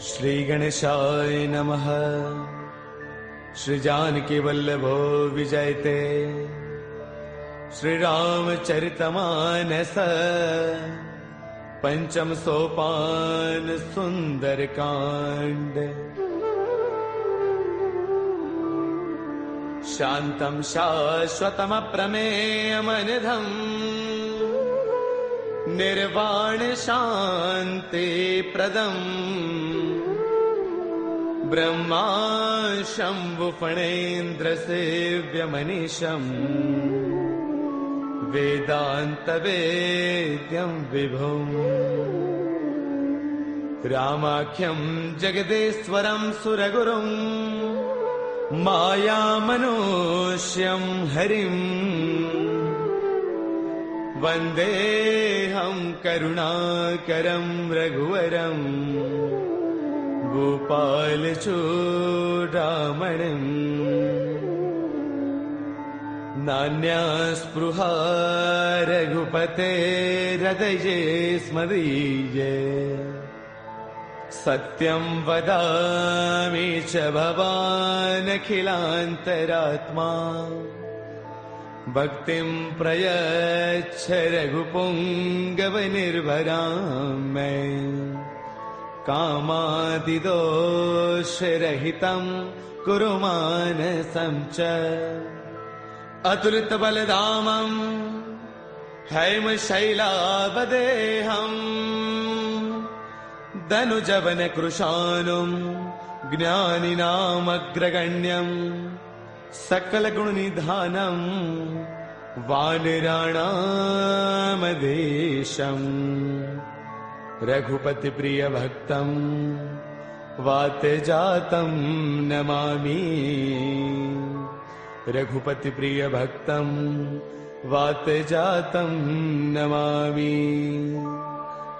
श्री गणेशाय नमः। श्री जानकी वल्लभो विजयते। श्री रामचरितमानस पंचम सोपान सुंदर कांड। शांतं शाश्वतम प्रमेयमनिधम् निर्वाण शांति प्रदम् ब्रह्मा शंभु फणेन्द्र सेव्यमनीशम् वेदांत वेद्यं विभुम् रामाख्यं जगदेश्वरं सुरगुरुं मायामनुष्यं हरिम् वन्देऽहं करुणाकरं रघुवरं गोपालचूडामणिम्। नान्या स्पृहा रघुपतेर्हृदये स्मदीये। सत्यं वदामि च भवानखिलान्तरात्मा। भक्तिं प्रयच्छ रघुपुङ्गवनिर्भरां मे। कामादिदोषरहितं कुरु मानसं च। अतुलितबलधामं हैमशैलावदेहम् धनुजवनकृशानुं ज्ञानिनामग्रगण्यं सकलगुणनिधानं वानराणामधीशम्। रघुपतिप्रियभक्तं वातजातं नमामि। रघुपतिप्रियभक्तं वातजातं नमामि।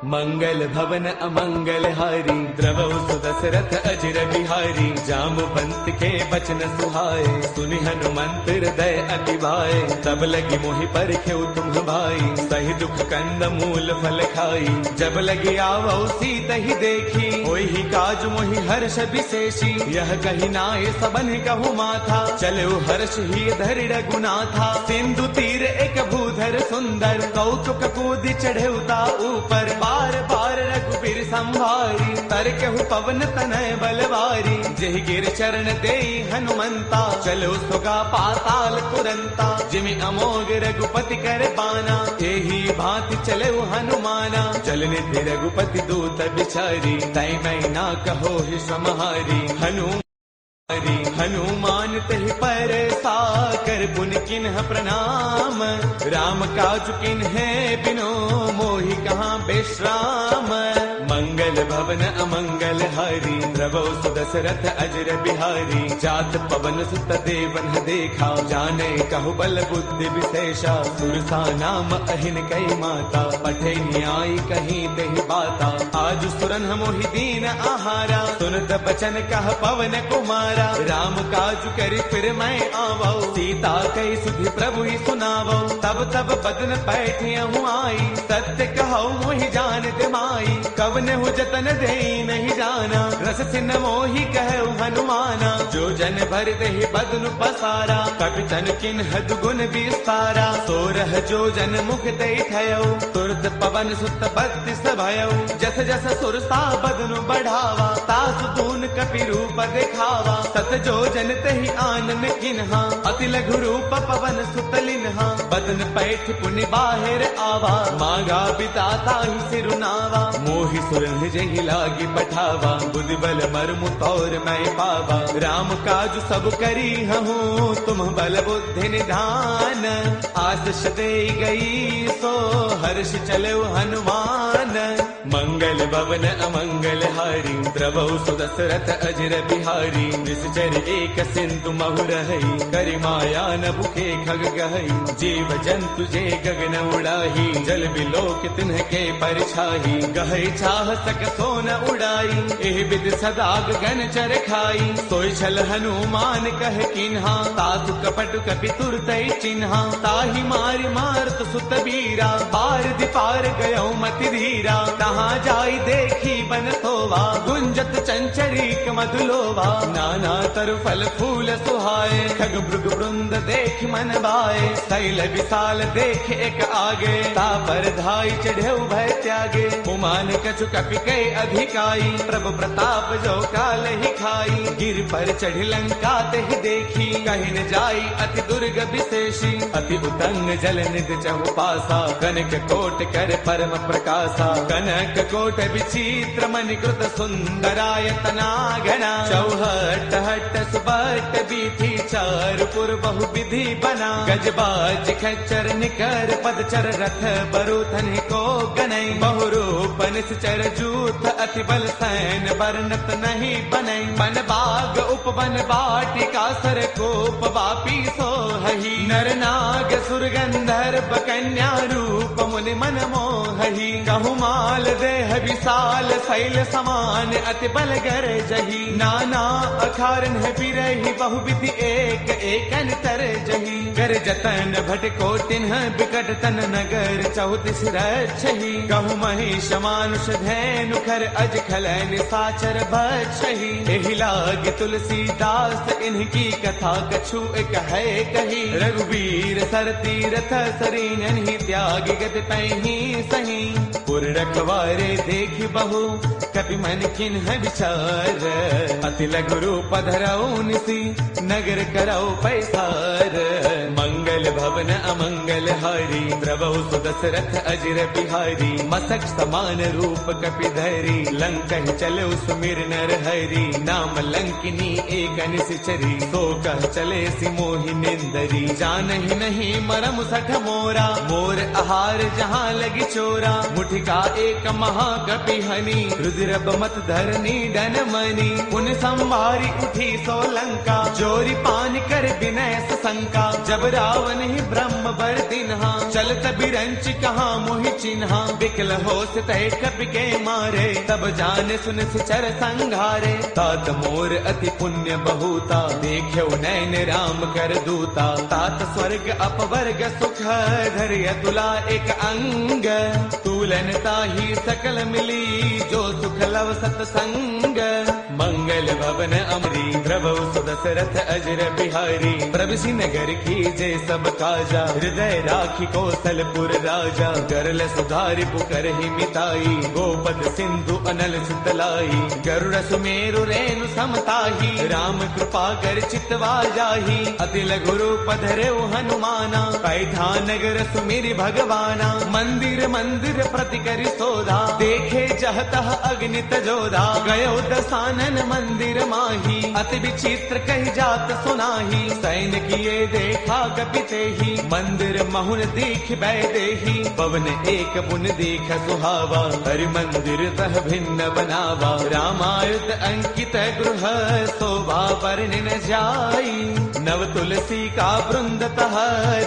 मंगल भवन अमंगल हारी द्रवौ सुदशरथ अजिर बिहारी। जामवंत के बचन सुहाए सुनि हनुमंत हृदय अति भाए। तब लगी मोहि परखेउ तुम भाई सही दुख कंद मूल फल खाई। जब लगी आवौ सीत ही देखी होई काज मोहि हर्ष विशेषी। यह कही नाय सबन कहु माथा चलो हर्ष ही धरि रघुनाथा। सिंधु तीर एक भूधर सुंदर कौतुक कूदि चढ़ेउता ऊपर। बार बार रघुबीर संभारी तरकहु पवन तनय बलवारी। जेहि गिर चरण देई हनुमंता चलो सुगा पाताल तुरंता। जिमि अमोघ रघुपति कर बाना एही भांति चले हनुमाना। जलनिधि रघुपति दूत बिचारी तै मैं ना कहो ही समहारी। हनुमान तहि पर साकर पुन किन्ह प्रणाम। राम काज किन्हे बिनो मोहि कहाँ विश्राम। मंगल भवन अमंगल हारी द्रवौ सुदशरथ अजर बिहारी। जात पवन सुत देवन देखा जाने कहु बल बुद्धि विशेषा। सुरसा नाम अहिन कई माता पठे न्याय कहीं देहि बाता। आज सुरन मोहि दीन आहारा सुनत बचन कह पवन कुमारा। राम काज करि फिर मैं आवौ सीता कई सुधि प्रभु ही सुनावौ। तब तब बदन पैठियहु आई सत्य कहौ मोहि जानत माई। कवन हु जतन देई नहीं जाना रस सिन मोहि कहु हनुमाना। जो जन भर देहि बदनु पसारा कपितन किन्ह दुगुन विस्तारा। सोरह जो जन मुख देई थयौ तुरत पवन सुत बत्तीस भयौ। जस जस सुरसा बदनु बढ़ावा तासु दून कपि रूप दिखावा। सत जो जन तहि आनन किन्हा अति लघु रूप पवन सुत लिन्हा। बदन पैठ पुनि बाहिर आवा मांगा बिताता ही सिरुनावा। मोहि सुरन जहि लागी पठावा बुद्धि बल मर्मु तौर मैं पावा। राम काज सब करी हूँ तुम बल बुद्धि निधान। आशीष दे गई सो हर्ष चलो हनुमान। मंगल भवन अमंगल हारी द्रवौ सुदशरथ दशरथ अजर बिहारी निश्चर एक सिंधु महु रहई करि माया न भूखे खग गहई जीव जंतु जे गगन उड़ाही जल बिलोक तिन्ह के परछाही गहई चाह सक सोन उड़ाई एह विद सदा गगन चर खाई सोई छल हनुमान कह किन्हा तातु कपट कपि तुरतई चिन्हा ताहि मारि मारत सुत बीरा पार दिपार गयो मति धीरा तहाँ जाई देखी बन सोवा गुंजत चंचरीक मधुलोवा नाना तरु फल फूल सुहाए खग मृग वृंद देख मन बाए शैल विशाल देख एक आगे तापर धाई चढ़े भय त्यागे उमान कछु कपि के अधिकाई प्रभु प्रताप जो काल ही खाई गिर पर चढ़ लंका ते देखी कहीं न जाई अति दुर्ग विशेषी अति उतंग जल निध चहु पासा कनक कोट कर परम प्रकाशा कनक कोट विचित्र मणिकृत सुंदरायतना घना चौहट हट सुबट बीथी चारुपुर बहु विधि बना गजबाज खच्चर निकर पदचर रथ बरुथन को गनई बहुरूप निश्चर जूथ अति बल सैन बरनत नहीं बनई बन बाग उपवन बाटिका सर कोप वापी सोहही नर नाग सुर गंधर्व कन्या रूप मुनि मन मोहही कहु माल देह विशाल शैल समान अति बल गर जही नाना अखारन है बिरही बहु विधि एक एकन तर जही कर जतन भटको तिन्ह बिकट तन नगर चौतिस रक्षही कहु महिष मानुष धैनु खर अज खलन साचर बक्षही एहि लाग तुलसीदास इनकी कथा कछु एक है कही रघुवीर सर तीरथ सरीन ही त्याग गत पैही सही पुर रखवारे देख बहु कपि मन किन्ह विचार अति लघु रूप धरऊ निसी नगर करऊ पैसार मंगल भवन अमंगल हारी द्रवहु सुदशरथ अजर बिहारी मसक समान रूप कपि धरी लंका चले सुमिर नर हरि नाम लंकिनी एक निश्चरी सो कह चले सि मोहि निंदरी जानहि नहीं मरम सठ मोरा मोर आहार जहाँ लगी चोरा मुठिका एक महाकपि हनी रुद्र बमत धरनी डन मनी पुन संभारी उठी सो लंका जोरी पान कर विनय शंका जब रावण ही ब्रह्म बर दिन्हा चलत बिरंच कहाँ मोहि चिन्हा बिकल हो तय कपि के मारे तब जान सुन सिचर संघारे तात मोर अति पुण्य बहुता देख्यो नैन राम कर दूता तात स्वर्ग अपवर्ग सुख धैर्य तुला एक अंग तूलन ताही सकल मिली जो सुख लव सतसंग मंगल भवन अमरी द्रवहु सुदशरथ अजर बिहारी प्रभु नगर की जय सब काजा हृदय राखी कौशलपुर राजा करल सुधारि पुकर ही मिताई गोपद सिंधु अनल सुतलाई गरुड़ सुमेरु रेणु समताही राम कृपा कर चितवा जाही अति लघु रूप धरेउ हनुमाना पैठा नगर सुमिरि भगवाना मंदिर मंदिर प्रति करि सोधा देखे जहतः अग्नि तजोधा गयो दसानन मंदिर माही अति विचित्र कही जात सुनाही सैन किए देखा कपिते ही मंदिर महुन दीख बैदेही पवन एक पुन दीख सुहावा हरि मंदिर तह भिन्न बनावा रामायुध अंकित गृह शोभा वर्णि न जाई नव तुलसी का वृंद तह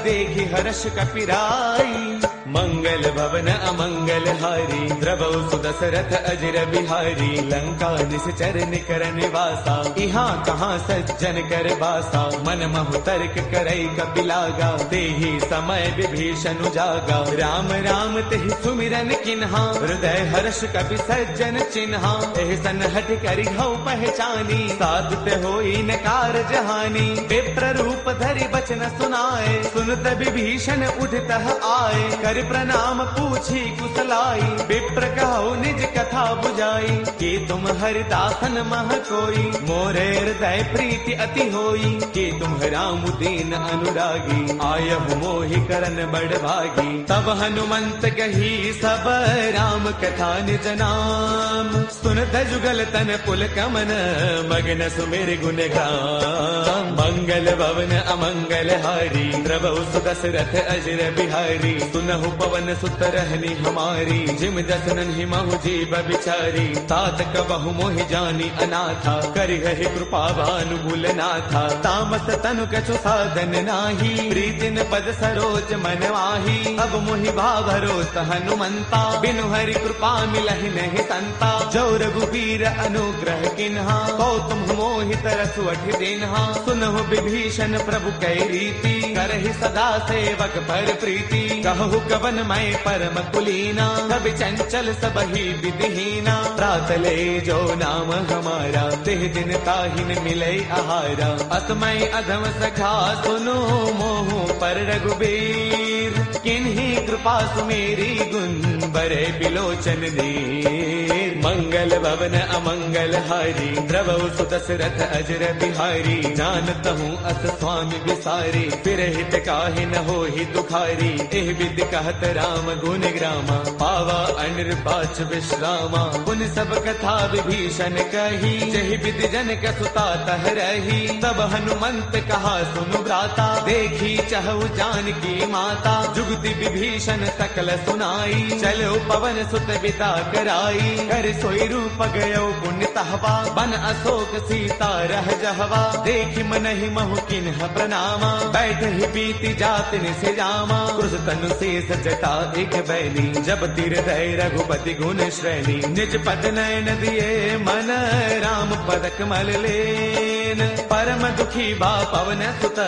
देखी हर्ष कपिराई मंगल भवन अमंगल हारी द्रवहु सुदशरथ अजर बिहारी लंका निश्चर निकर निवासा यहाँ कहाँ सज्जन कर बासा मन महु तर्क करई कपिलागा तेहि समय विभीषण जागा राम राम तेहि सुमिरन किन्हा हृदय हर्ष कपि सज्जन चिन्हा एहि सन हठ करि हऊ पहचानी साधुत होई न कारज हानि विप्र रूप धरि बचन सुनाए सुनत विभीषण उठतः आए कर प्रणाम पूछी कुशलाई विप्र कहो निज कथा बुझाई कि तुम हरिदासन मह कोई मोरे हृदय प्रीति अति होई कि तुम राम दीन अनुरागी आयहु मोहि करन बड़ भागी तब हनुमंत कही सब राम कथा निज नाम सुनत जुगल तन पुल कमन मगन सुमिर गुण गाम मंगल भवन अमंगल हारी द्रवहु सुदशरथ अजर बिहारी सुनहु पवन सुत रहनी हमारी, जिम दसनन ही महु जीव बिचारी। तात कबहु मोहि जानी अनाथा, करि गहि कृपा भानुगुल नाथा। तामस तनु कछु साधन नाही, प्रीतिन पद सरोज मन वाही। अब मोहि भावरोत हनुमंता, बिनु हरि कृपा मिलहि नहीं संता। जो रघुबीर अनुग्रह किन्हा, तो तुम मोहि तरसु अठि दिन्हा। सुनहु विभीषण प्रभु कै रीति, करहि सदा सेवक पर प्रीति। कहु कवन मैं परम कुलीना, कवि चंचल सबहि विधिहीना। प्रातले जो नाम हमारा, तिह दिन ताहिन मिलै आहारा। असमय अधम सखा सुनो, मोहु पर रघुबीर। किन्ही कृपा सुमेरी, गुण बरे बिलोचन दीर। मंगल भवन अमंगल हारी, द्रवहु सुत दशरथ अजर बिहारी। जानत हूँ अस स्वामी विसारी, फिर हित काहि न होहि दुखारी। एह विधि कहत राम गुण ग्रामा, पावा अनिर्बाच विश्रामा। पुन सब कथा विभीषण कही, जहि विधि जनक सुता तह रही। तब हनुमंत कहा सुनु भ्राता, देखी चहु जानकी माता। जुगति विभीषण सकल सुनाई, चलो पवन सुत बिदा कराई। कर सोई रूप गयो पुण्य तहवा, बन अशोक सीता रह जहवा। देखि मनहि महु किन्ह प्रणामा, बैठ ही बीती जात निसे जामा। क्रुश तनु शेष जटा एक बैली, जब तिर दय रघुपति गुण श्रेणी। निज पद नयन दिए मन, राम पद कमल लेन। परम दुखी बा पवन सुत,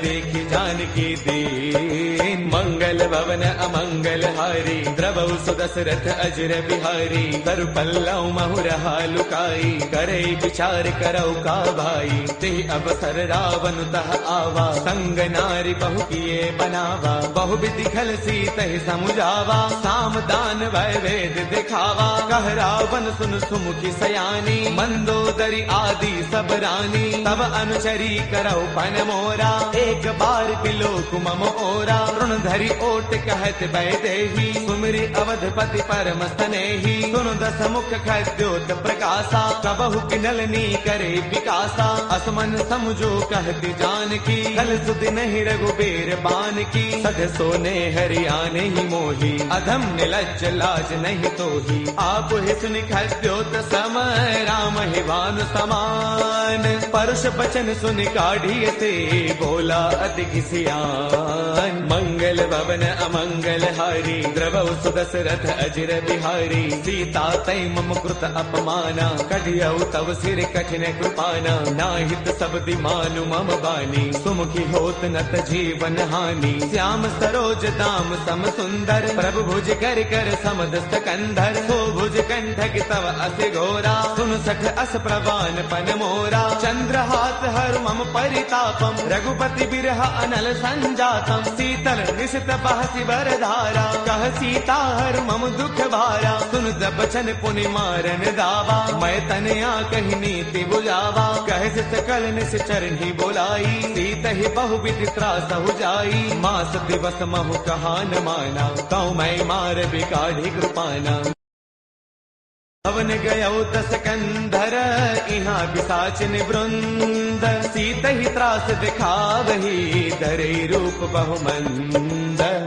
देखि जानकी दीन। मंगल भवन अमंगल हारी, द्रवहु सुत दशरथ अजर बिहारी। तरु पल्लव महु रहा लुकाई, करे विचार करौ का भाई। ते अवसर रावण तह आवा, संग नारी बहु किए बनावा। बहु विधि खल सीतहि समुझावा, साम दान वै वेद दिखावा। कह रावण सुन सुमुखी सयानी, मंदोदरी आदि सब रानी। तब अनुचरी करौ पन मोरा, एक बार बिलोक मम ओरा। ऋण धरि ओट कहत वैदेही, सुमिरि अवधपति परम स्नेही। सुन दस मुख खद्योत प्रकाशा, कबहु किनलनी करे विकासा। असमन समझो कहती जानकी, कल सुधि नहीं रघुबीर बान की। सध सोने हरियाणे ही मोही, अधम निलज्ज लाज नहीं तोही। आप ही सुनि खद्योत सम, राम ही भानु समान। परुष बचन सुनि काढ़ी से, बोला अति सियान। मंगल भवन अमंगल हारी, द्रवहु सुत दशरथ अजर बिहारी। सीता तै मम कृत अपमाना, कढ़ियौ तव सिर कठिन कृपाना। नाहित सब दिमानु मम बानी, सुमुखी होत नत जीवन हानि। श्याम सरोज दाम सम सुंदर, प्रभु भुज कर कर समदस्त कंधर। सो भुज कंठक तव अस घोरा, सुन सठ अस प्रवान पन मोरा। चंद्रहास हर मम परितापम, रघुपति बिरह अनल संजातम। शीतल निशित बहसि बरधारा, कह सीता हर मम दुख भारा। सुन बचन पुनि मारन दावा, मैं तनया कही नीति बुझावा। कह सकल निस चरणी बोलाई, सीत ही बहु विधि त्रास हो जाई। मास दिवस महु कहा न माना, कौ मैं मार बिकाढ़ी कृपाना। पवन गयो दस कंधर, इहाँ पिशाचिन वृंद। सीत ही त्रास दिखावही, धरे रूप बहुमंद।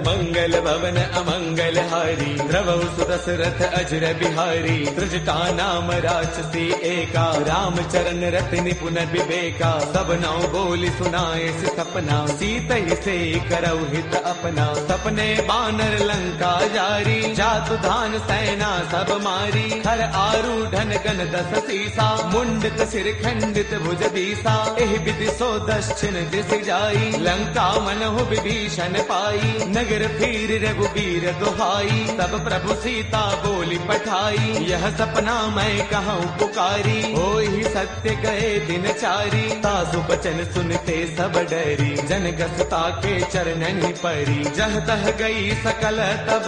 मंगल भवन अमंगल हारी, द्रवहु सुत दशरथ अजर बिहारी। त्रिजटा नाम राक्षसी एका, राम चरण रति निपुण विवेका। सब नौ बोली सुनाए सपना, सीत ही से करौ हित अपना। सपने बानर लंका जारी, जातु धान सेना सब मारी। हर आरूढ़न गण दस सीसा, मुंडित सिर खंडित भुज दीसा। एह विधि सो दक्षिण दिस जाई, लंका मनहु विभीषण पाई। नगर फिर रघुबीर दुहाई, तब प्रभु सीता बोली पठाई। यह सपना मैं कहूँ पुकारी, होई सत्य गए दिन चारी। तासु बचन सुनते सब डरी, जनक सुता के चरणन परी। जह तह गई सकल तब,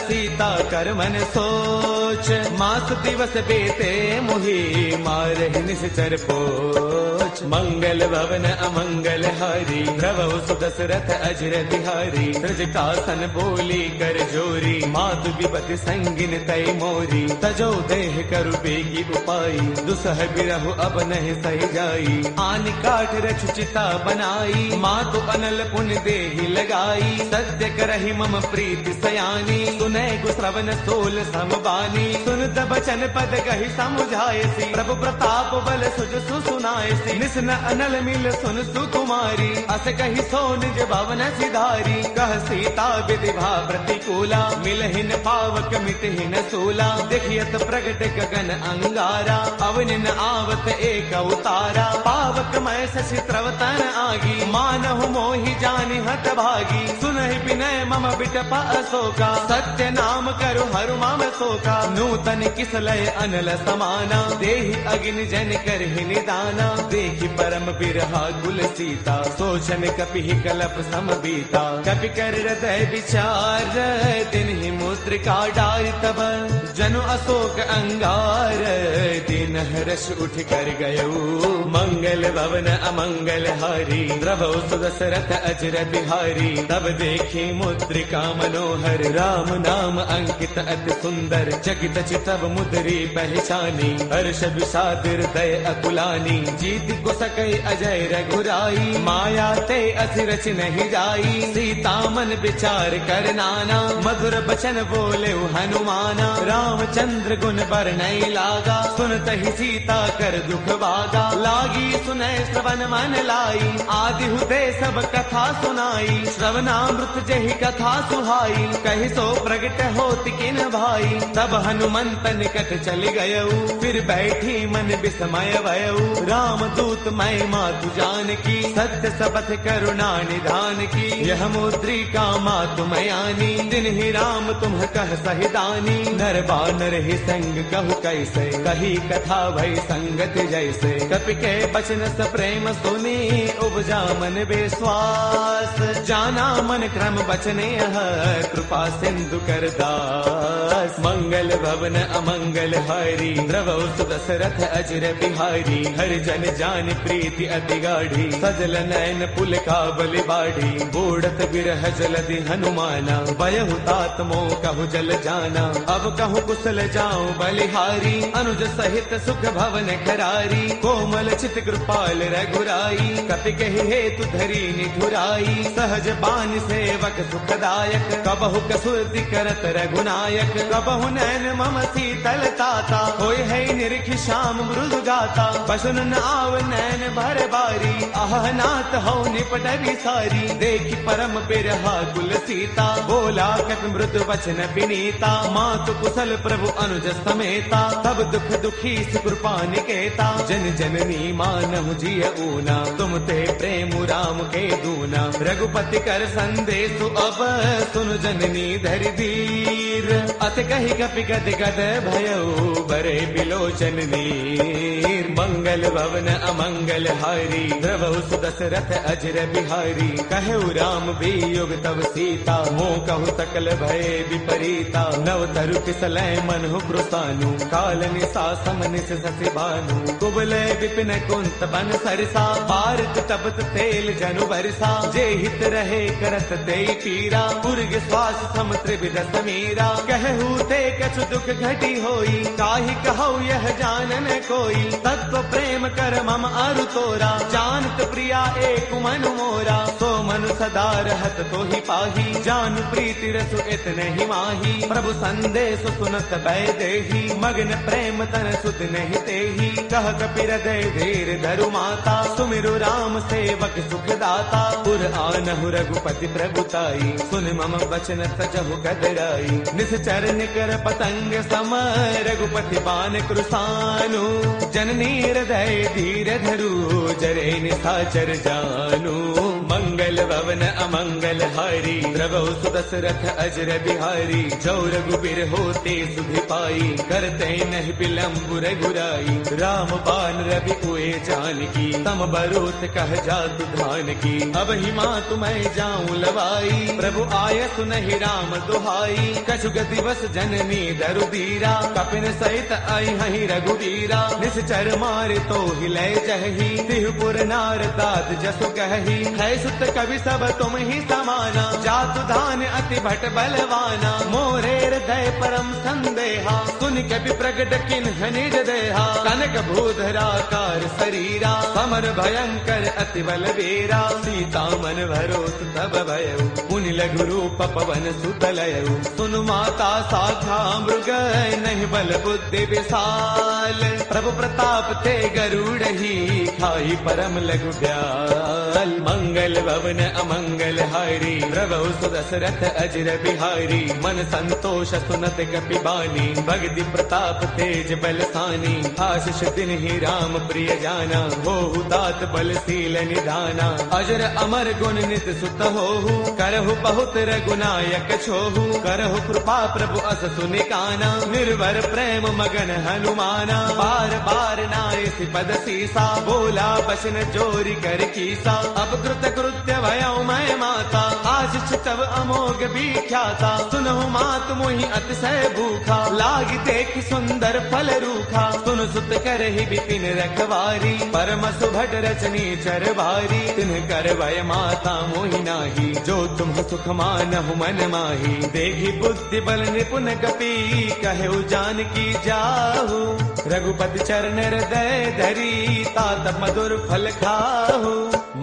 सीता कर मन सोच। मास दिवस बेते मोहि मारहि निश्चर पोच। मंगल भवन अमंगल हारी द्रवहु सुदशरथ अजर बिहारी। त्रिजटासन बोली कर जोरी मातु विपति संगिन तय मोरी। तजो देह करु बेगी उपाई दुसह बिरहु अब नहीं सही जाई। आन काठ रच चिता बनाई मातु अनल पुण्य देहि लगाई। सत्य करहि मम प्रीति सयानी सुनै गुश्रवण सोल समबानी। सुनत बचन पद कहि समुझायसी प्रभु प्रताप बल सुज सुनायसी। निसन अनल मिल सुन सुकुमारी अस कहि सो निज भवन सिधारी। कह सीता विधि भा प्रतिकूला मिलहिन पावक मिटहिन सूला। देखियत प्रगट गगन अंगारा अवनिन आवत एक अवतारा। पावक मैं शशि त्रवतन आगी मानहु मोहि जानि हत भागी। सुनहि विनय मम बिटप अशोका सत्य नाम करु हरु मम शोका। नूतन किसलय अनल समाना देहि अग्नि जन करहि निदाना। देखि परम बिरहा कुल सीता सोचन कपि कलप समबीता। कपि कर हृदय विचार तिन्हि मुद्रिका डारि तब। जनु अशोक अंगार दिन हर्ष उठ कर गयऊ। मंगल भवन अमंगल हारी द्रवहु सुदशरथ अजर बिहारी। तब देखी मुद्रिका मनोहर राम नाम अंकित अति सुंदर। चकित चितव मुद्री पहचानी हर्ष विषाद हृदय अकुलानी। जीत को सकई अजय रघुराई माया ते अति रच नहीं जाई। सीता मन विचार कर नाना मधुर बचन बोले हनुमाना। रामचंद्र गुण बरनई लागा सुनत ही सीता कर दुख भागा। लागी सुनय श्रवण मन लाई आदि हुते सब कथा सुनाई। श्रवणामृत जहि कथा सुहाई कहि सो प्रगट होत किन भाई। तब हनुमंत निकट चल गयऊ फिर बैठी मन विस्मय भयऊ। राम दूत मैं मातु जान की सत्य सबथ करुणा निधान की। यह मुद्रिका मातु मयानी दिन ही राम तुम कह सहिदानी। नर बानर ही संग कहु कैसे कही कथा भई संगत जैसे। कपि के बचन स प्रेम सुनी उपजा मन विश्वास। जाना मन क्रम बचने कृपा सिंधु कर दास। मंगल भवन अमंगल हारी द्रवहु सुदशरथ अजर बिहारी। हरि जन जान प्रीति अति गाढ़ी सजल नयन पुल काबल बाढ़ी। बूढ़त बिरह जलधि हनुमाना बयहु तात मोह कहु जल जाना। अब कहु कुशल जाऊं बलिहारी अनुज सहित सुख भवन खरारी। कोमल चित कृपाल रघुराई कपि कहि हेतु धरी निठुराई। सहज बान सेवक सुखदायक कबहु कसुरति करत रघुनायक। कबहु नैन मम शीतल ताता होय है निरखि श्याम मृदु गाता। बसुन न आव नैन भर बारी आह नाथ हौ निपट विसारी। देखि परम बिरहा कुल सीता बोला कपि मृदु वचन विनीता। मातु कुशल प्रभु अनुज समेता तब दुख दुखी कृपा निकेता। जन जननी मानहु जिय ऊना तुम ते प्रेम राम के दूना। रघुपति कर संदेश अब सुनु जननी धरि धीर। अत कहि कपि गद गद भयऊ बरे बिलोचन नीर। मंगल भवन अमंगल हारी द्रवहु सुदशरथ अजर बिहारी। कहु राम वियोग तब सीता मोह कहु सकल भय विपरीता। नव तरु किसलय मनहु कृतानु काल निसा समनिस ससि भानु। कुबलय विपिन कुंत बन सरसा भारत तपत तेल जनु बरसा। जे हित रहे करत ते पीरा उर्ग श्वास सम त्रिविध समीरा। कहु ते कछु दुख घटी होई काहि कहु यह जानन कोई। तत्व प्रेम कर मम अरु तोरा जानत प्रिया एक मनु मोरा। सो मनु सदा रहत तो ही पाही जानु प्रीति रसु इतने ही माही। प्रभु संदेश सुनत भय देही मग्न प्रेम तन सुध नहीं तेही। कह कपि हृदय धीर धरु माता सुमिरु राम सेवक सुख दाता। पुर आनहु रघुपति प्रभुताई सुन मम वचन तजहु कदराई। निश्चर निकर पतंग सम रघुपति बान कृसानु। जननी हृदय धीर धरु जरे निशाचर जानु। मंगल मंगल भवन अमंगल हारी, द्रवौ सुदशरथ अजर बिहारी। जो रघुबीर होते सुधि पाई, करते नहीं विलंब रघुराई। राम बाण रवि उए जानकी, तम बरोत कह जातु धान की। अब ही माँ तुम्हें जाऊं लवाई, प्रभु आय सुनहि राम दुहाई। कछु गति बस जननी दरुदीरा, कपिन सहित आई हहि रघुवीरा। निश्चर मारे तो हिले जही, तिहुपुर नार तात जसु कही। है सुत कवि सब तुम ही समाना, जातु धान अति भट बलवाना। मोरे हृदय परम संदेहा, सुन कवि प्रगट किन्ह निज देहा। कनक भूधराकार शरीरा, समर भयंकर अति बल वीरा। सीता मन भरोस तब भयउ, मुनि लघु रूप पवन सुत लयउ। सुनु माता शाखा मृग, नहीं बल बुद्धि विशाल। प्रभु प्रताप ते गरुड़ही, खाई परम लघु ब्याल। मंगल भवन अमंगल हारी, द्रवौ सुदशरथ अजर बिहारी। मन संतोष सुनत कपि बानी, भगति प्रताप तेज बलसानी। आशीष तिन्हि राम प्रिय जाना, होहु तात बलशील निधाना। अजर अमर गुण नित सुत होहु, करहु बहुत रघुनायक छोहु। करहु कृपा प्रभु अस सुनिकाना, निर्भर प्रेम मगन हनुमाना। बार बार नाय पद सीसा, बोला बसन जोरी कर कीसा। अब कृत कृत्य भयउ मैं माता, आशीष तब अमोघ विख्याता। सुनहु मात मोहि अतिशय भूखा, लागी देख सुंदर फल रूखा। सुन सुत करहि बिपिन रखवारी, परम सुभट रचनी चरवारी। तिन्ह कर भय माता मोहि नाही, जो तुम सुख मानहु मन माही। देखी बुद्धि बल निपुण गति, कहु जानकी जाहु। रघुपति चरण हृदय धरी, तात मधुर फल खाहु।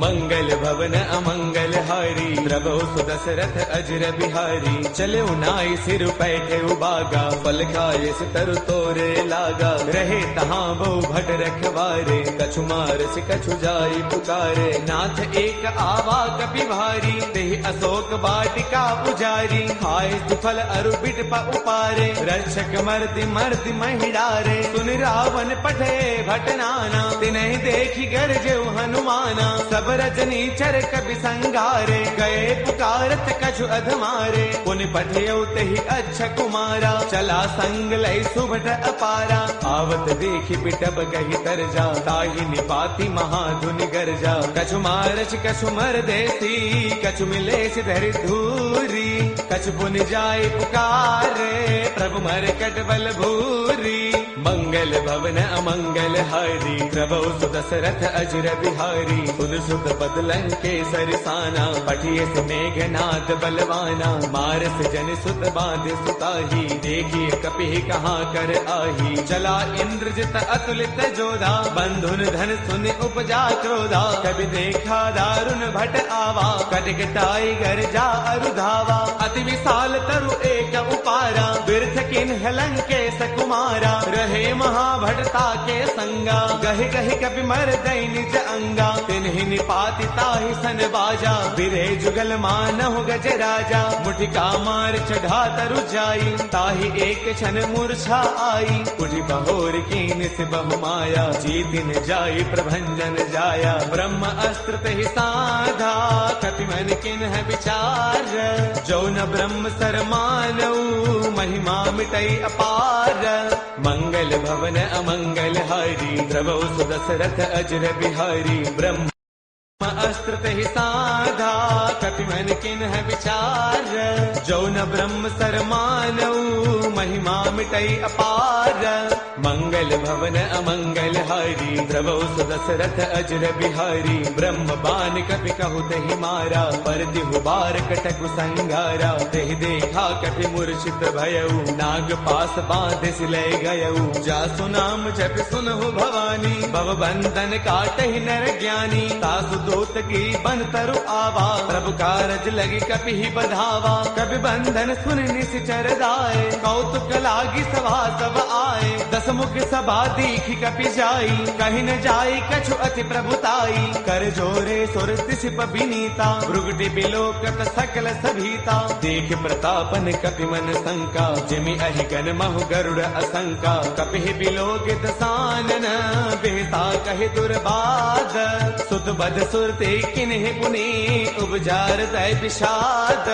मंगल भवन अमंगल हारी, द्रवौ सुदशरथ अजर बिहारी। चले नाई सिर पैठे उबागा, फल खाए तरु तोरे लागा। रहे तहाँ बहु भट रखवारे, कछु मारस कछु जाई पुकारे। नाथ एक आवा कपि भारी, तेहि अशोक वाटिका पुजारी। खाए सुफल अरु बिट उपारे, रक्षक मर्दि मर्दि महिडारे। सुन रावण पठे भट नाना, तिन्हि देखी गरजेउ हनुमाना। सब रजनी चर कपि संगारे, गए पुकारत कछु अधमारे। पुनि पठियउ तेहि अच्छा कुमारा, चला संग लय सुभट अपारा। आवत देखि बिटप कहि तरजा, ताहि निपाति महाधुनि गरजा। कछु मारच कछु मर देसी, कछु मिलेस धरि धूरी। कछु पुनि जाय पुकारे, प्रभु मरकट बल भूरी। मंगल भवन अमंगल हारी, द्रवौ सुदशरथ अजर बिहारी। सुन सुत पद लंकेसर साना, पठिए से मेघनाद बलवाना। मारस जन सुत बांध सुताही, देखिए कपि कहाँ कर आही। चला इंद्रजित अतुलित जोधा, बंधुन धन सुन उपजा क्रोधा। कभी देखा दारुण भट आवा, कटकटाई गरजा अरुधावा। अति विशाल तरु एक उपारा, बिरथ किन्ह लंकेश कुमारा। रहे महाभटता के संगा, गहि गहि कपि मर दई निज अंगा। तिन्हि निपाति ताहि सन बाजा, बिरे जुगल मानहु गज राजा। मुठिका मार चढ़ा तरु जाई, ताहि एक क्षण मूर्छा आई। उठि बहोर कीन से बहु माया, जीतिन जाई प्रभंजन जाया। ब्रह्म अस्त्र तेहि साधा, कपि मन किन्ह विचार। जो न ब्रह्म सर मानऊ, महिमा मिटई अपार। मंगल भवन अमंगल हारी, द्रवौ सुदशरथ अजर बिहारी। ब्रह्म अस्त्र तेहि साधा, कपि मन किन्ह विचार। जो न ब्रह्म सर मानऊ, महिमा मिटई अपार। मंगल भवन अमंगल हारी, द्रवौ सुदशरथ अजर बिहारी। ब्रह्म बान कपि कहु तेहि मारा, पर तिहु बार कटकु संगारा। तेहि देखा कपि मूर्छित भयउ, नाग पास बांधे सिलय गयउ। जासु नाम जपि सुनहु भवानी, भव बंधन काटहि नर ज्ञानी। तासु दूत की बन तरु आवा, प्रभु कारज लगी कपि ही बधावा। कपि बंधन सुन निश्चर दाए, कौतुक लागी सभा सब आए। दस मुख सभा दीखी कपि जाई, कहीं न जाई कछु अति प्रभुताई। कर जोरे सुर दिसिप विनीता, भृगुटि बिलोकत सकल सभीता। देख प्रतापन कपि मन शंका, जिमि अहिगन महु गरुड़ असंका। कपि बिलोकित सानन, बेहता कहि दुर्बाद। सुत बद सुरते किन्हि पुनि उपजार तय विषाद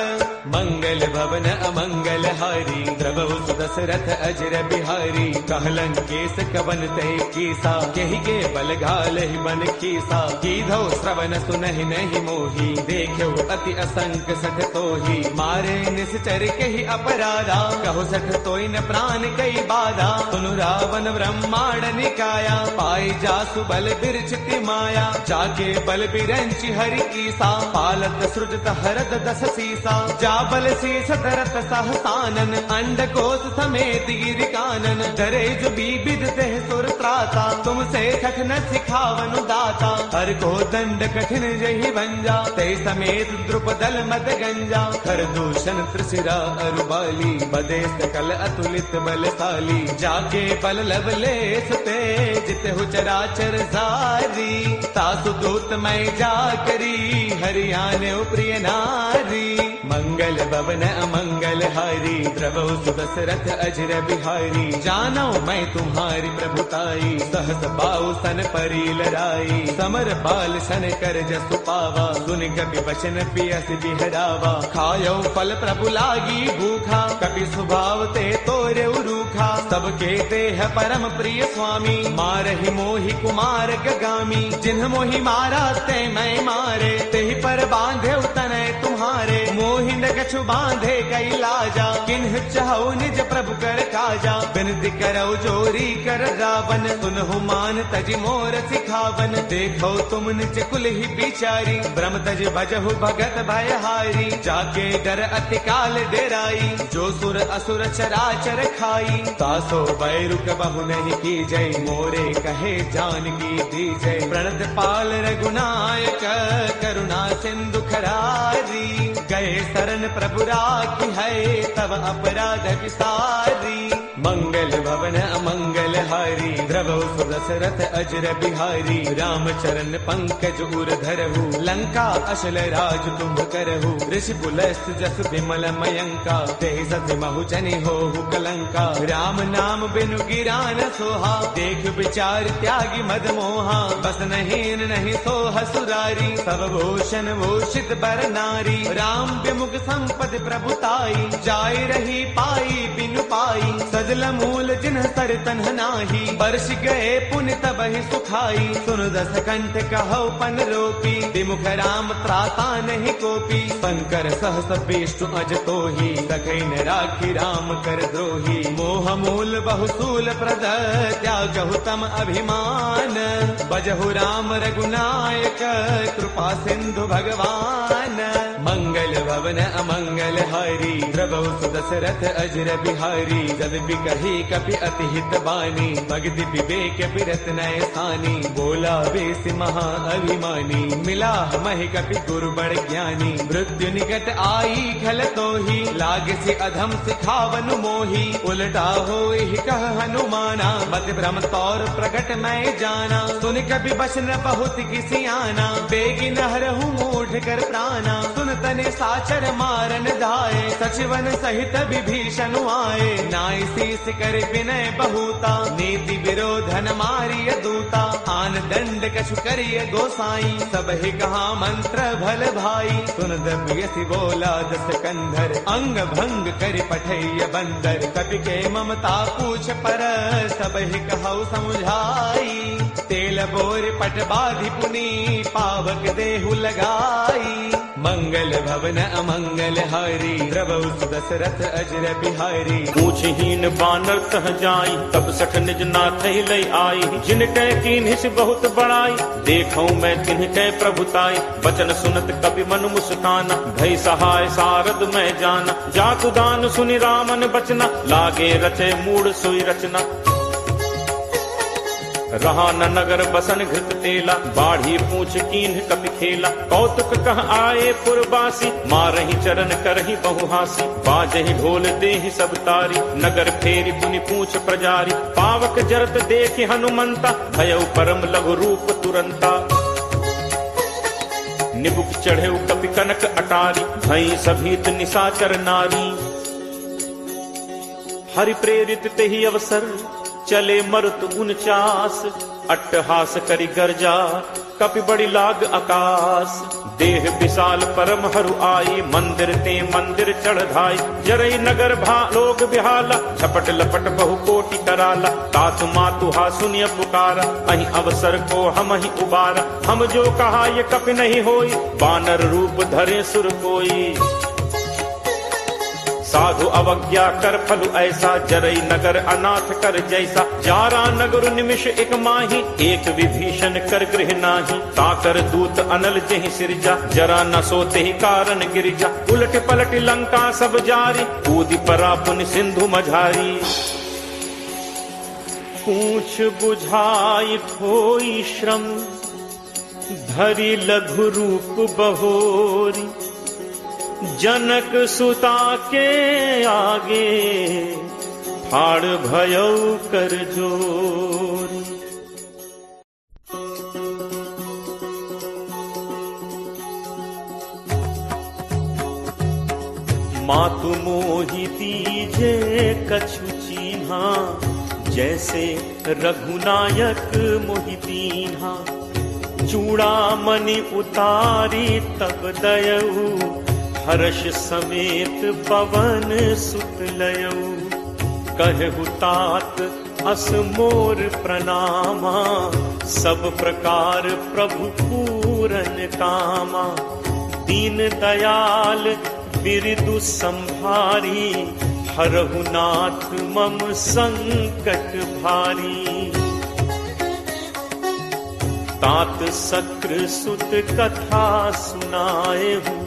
मंगल भवन अमंगल हारी द्रवहु सुदशरथ अजर बिहारी कहलन केस कवन तय कीसा केहि के बल घाल ही बन कीसा कीधो श्रवण सुनहि नहीं मोही देखो अति असंक सठ तोही मारे निश्चर केहि अपराधा कहो सठ तोई न प्राण कई बाधा सुनु रावण ब्रह्मांड निकाया पाई जासु बल बिरचिति माया जाके बल बिरंचि हरि ईसा पालत सृजत हरद दस सीसा जा बल शीस धरत सहसानन अंड कोश समेत गिर कानन डरे जो विविध देह सुर त्राता तुमसे कठिन सिखावनु दाता हर को दंड कठिन जहि भंजा ते समेत द्रुपदल मद गंजा खर दूषण त्रिशिरा अरुबाली बदे सकल अतुलित बलशाली जाके बल लवलेस तेज तेहु चराचर सारी तासु दूत मैं जा करी हरियाणे प्रिय नारी मंगल भवन अमंगल हारी द्रवहु सुदशरथ अजर बिहारी जानो मैं तुम्हारी प्रभुताई सहस बाहु सन परी लड़ाई समर बाल सन कर जसु पावा सुन कपि वचन पियस बिहरावा खायो फल प्रभु लागी भूखा कपि स्वभाव ते तोरे रूखा सबके देह परम प्रिय स्वामी मारहि मोहि कुमार गगामी जिन्ह मोहि मारा ते मैं मारे तेहि पर बांधे तनय तुम्हारे मोहि न कछु बांधे कई लाजा किन्ह चाहो निज प्रभु कर काजा बिनती करो जोरी कर रावण सुनहु मान तज मोर सिखावन देखो तुम निज कुल ही बिचारी ब्रह्म तज भजहु भगत भयहारी जाके डर अति काल डेराई जो सुर असुर चराचर खाई तासो बैरुक बहु नहीं की जय मोरे कहे जानकी दी जय प्रणत पाल रघुनायक करुणा सिंधु खरारी गए शरण प्रभु राखी है तब अपराध विसारी मंगल भवन अमंगल हारी द्रवहु सुदशरथ अजर बिहारी राम चरण पंकज उर धरहु लंका अशल राज तुम करहु ऋषि पुलस्त जस विमल मयंका तेहि सति महु जनि होहु कलंका राम नाम बिनु गिरा न सोहा देख विचार त्यागी मद मोहा बस नहीन नहीं सोह सुरारी सब भूषण भूषित बर नारी राम विमुख संपद प्रभुताई जाय रही पाई बिनु पाई सजल मूल जिन्ह सर तन्ह नाही बरस गए पुण्य तब ही सुखाई सुन दस कंठ कहो पन रोपी विमुख राम त्राता नहीं कोपी शंकर सहस विष्णु अज तो ही सखै न राखी राम कर द्रोही मोह मूल बहुसूल प्रद त्यागहु तम अभिमान बजहु राम रघुनायक कृपा सिंधु भगवान मंगल भवन अमंगल हारी द्रवहु सुदशरथ अजर बिहारी जद बिकही कपि अति हित बानी भगति विवेक बिरत नय सानी बोला बेस महा अभिमानी मिला महि कपि गुरु बड़ ज्ञानी मृत्यु निकट आई खल तो ही लाग से अधम सिखावनु मोही उलटा हो कह हनुमाना मत भ्रम तौर प्रगट मैं जाना सुन कपि बचन बहुत किसी आना बेगी नहरहु मूढ़ कर प्राणा सुन तने साचर मारन धाये सचिवन सहित विभीषण आए नाई शीस कर विनय बहुता नीति विरोधन मारिय दूता आन दंड कछु करिय गोसाई सब ही कहा मंत्र भल भाई सुन दबियसि बोला दस कंधर अंग भंग कर पठैय बंदर कपि के ममता पूछ पर सब ही कहु समुझाई तेल बोर पट बाधि पुनी पावक देहु लगाई मंगल भवन अमंगल हारी द्रवहु सुदशरथ अजर बिहारी पूछहीन बानर तह जाई तब सठ निज नाथ लय आई जिन कै कीन्हिस बहुत बड़ाई देखौ मैं तिन्ह कै प्रभुताई बचन सुनत कपि मन मुस्काना भय सहाय सारद मैं जाना जातु दान सुनि रामन बचना लागे रचे मूड सोई रचना रहा न नगर बसन घृत तेला बाढ़ी पूछ कीन्ह कपि खेला कौतुक कह आए पुरबासी मारहि चरण करहि बहुहासी बाजहि ढोल देहि सब तारी नगर फेरी पुनि पूछ प्रजारी पावक जरत देखि हनुमंता भयउ परम लघु रूप तुरंता निबुक चढ़े कपि कनक अटारी भई सभीत निशाचर नारी हरि प्रेरित तेहि अवसर चले मरुत 49 अट्टहास करि गर्जा कपि बड़ी लाग आकाश देह विशाल परम हरु आई मंदिर ते मंदिर चढ़ाई जरई नगर भा लोग बिहाला झपट लपट बहु कोटि कराला तातु मातु हा सुनिय पुकारा अहि अवसर को हम ही उबारा हम जो कहा ये कपि नहीं होई बानर रूप धरे सुर कोई साधु अवज्ञा कर फलु ऐसा जरई नगर अनाथ कर जैसा जारा नगर निमिष एक माही एक विभीषण कर गृह नाही ताकर दूत अनल जहि सिरजा जरा न सोते ही कारण गिरिजा उलट पलट लंका सब जारी कूदी परा पुन सिंधु मझारी पूछ बुझाई खोई श्रम धरि लघु रूप बहोरी जनक सुता के आगे फाड़ भयौ कर जोरी। मातु मोहि दीजे कछु चीन्हा जैसे रघुनायक मोहि दीन्हा चूड़ामणि उतारी तब दयऊ हर्ष समेत पवन सुत लयऊ कहु तात अस मोर प्रणामा सब प्रकार प्रभु पूरन कामा दीन दयाल बिरदु संभारी हरहु नाथ मम संकट भारी तात सक्र सुत कथा सुनाए हूँ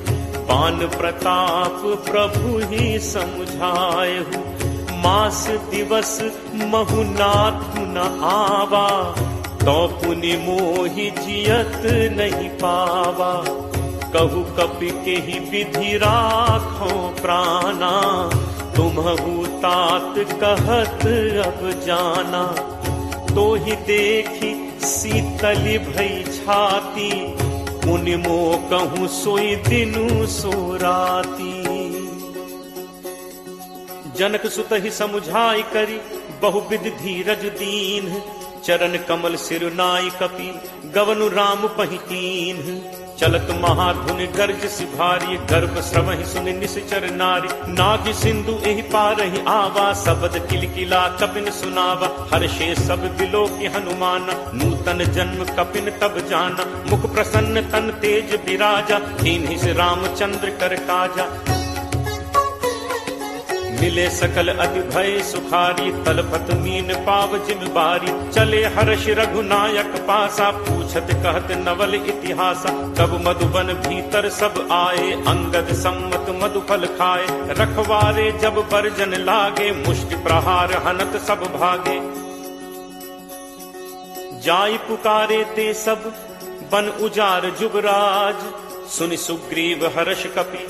पान प्रताप प्रभु ही समझाए हूँ मास दिवस महुनाथ न आवा तो पुनि मोहि जियत नहीं पावा कहु कपि के ही विधि राखो प्राणा तुम्हु तात कहत अब जाना तो ही देखी शीतल भई छाती मुनि मो कहूँ सोई दिनु सो राती जनक सुत ही समुझाई करी बहुविध धीरज दीन चरण कमल सिरुनाई कपि गवनु राम पहितीन चलत महाधुन गर्ज सिभारी गर्भ श्रवहि सुनि निश्चर नारी नाग सिंधु एहि पारहि आवा सबद किलकिला कपिन सुनावा हर्षे सब दिलो की हनुमान नूतन जन्म कपिन तब जाना मुख प्रसन्न तन तेज विराजा दीन्हि से रामचंद्र कर काजा मिले सकल अति भय सुखारी तलपत मीन पाव जिम बारी चले हर्ष रघुनायक पासा पूछत कहत नवल इतिहासा तब मधुबन भीतर सब आए अंगद सम्मत मधुफल खाए रखवारे जब बरजन लागे मुष्टि प्रहार हनत सब भागे जाई पुकारे ते सब बन उजार जुबराज सुनि सुग्रीव हर्ष कपि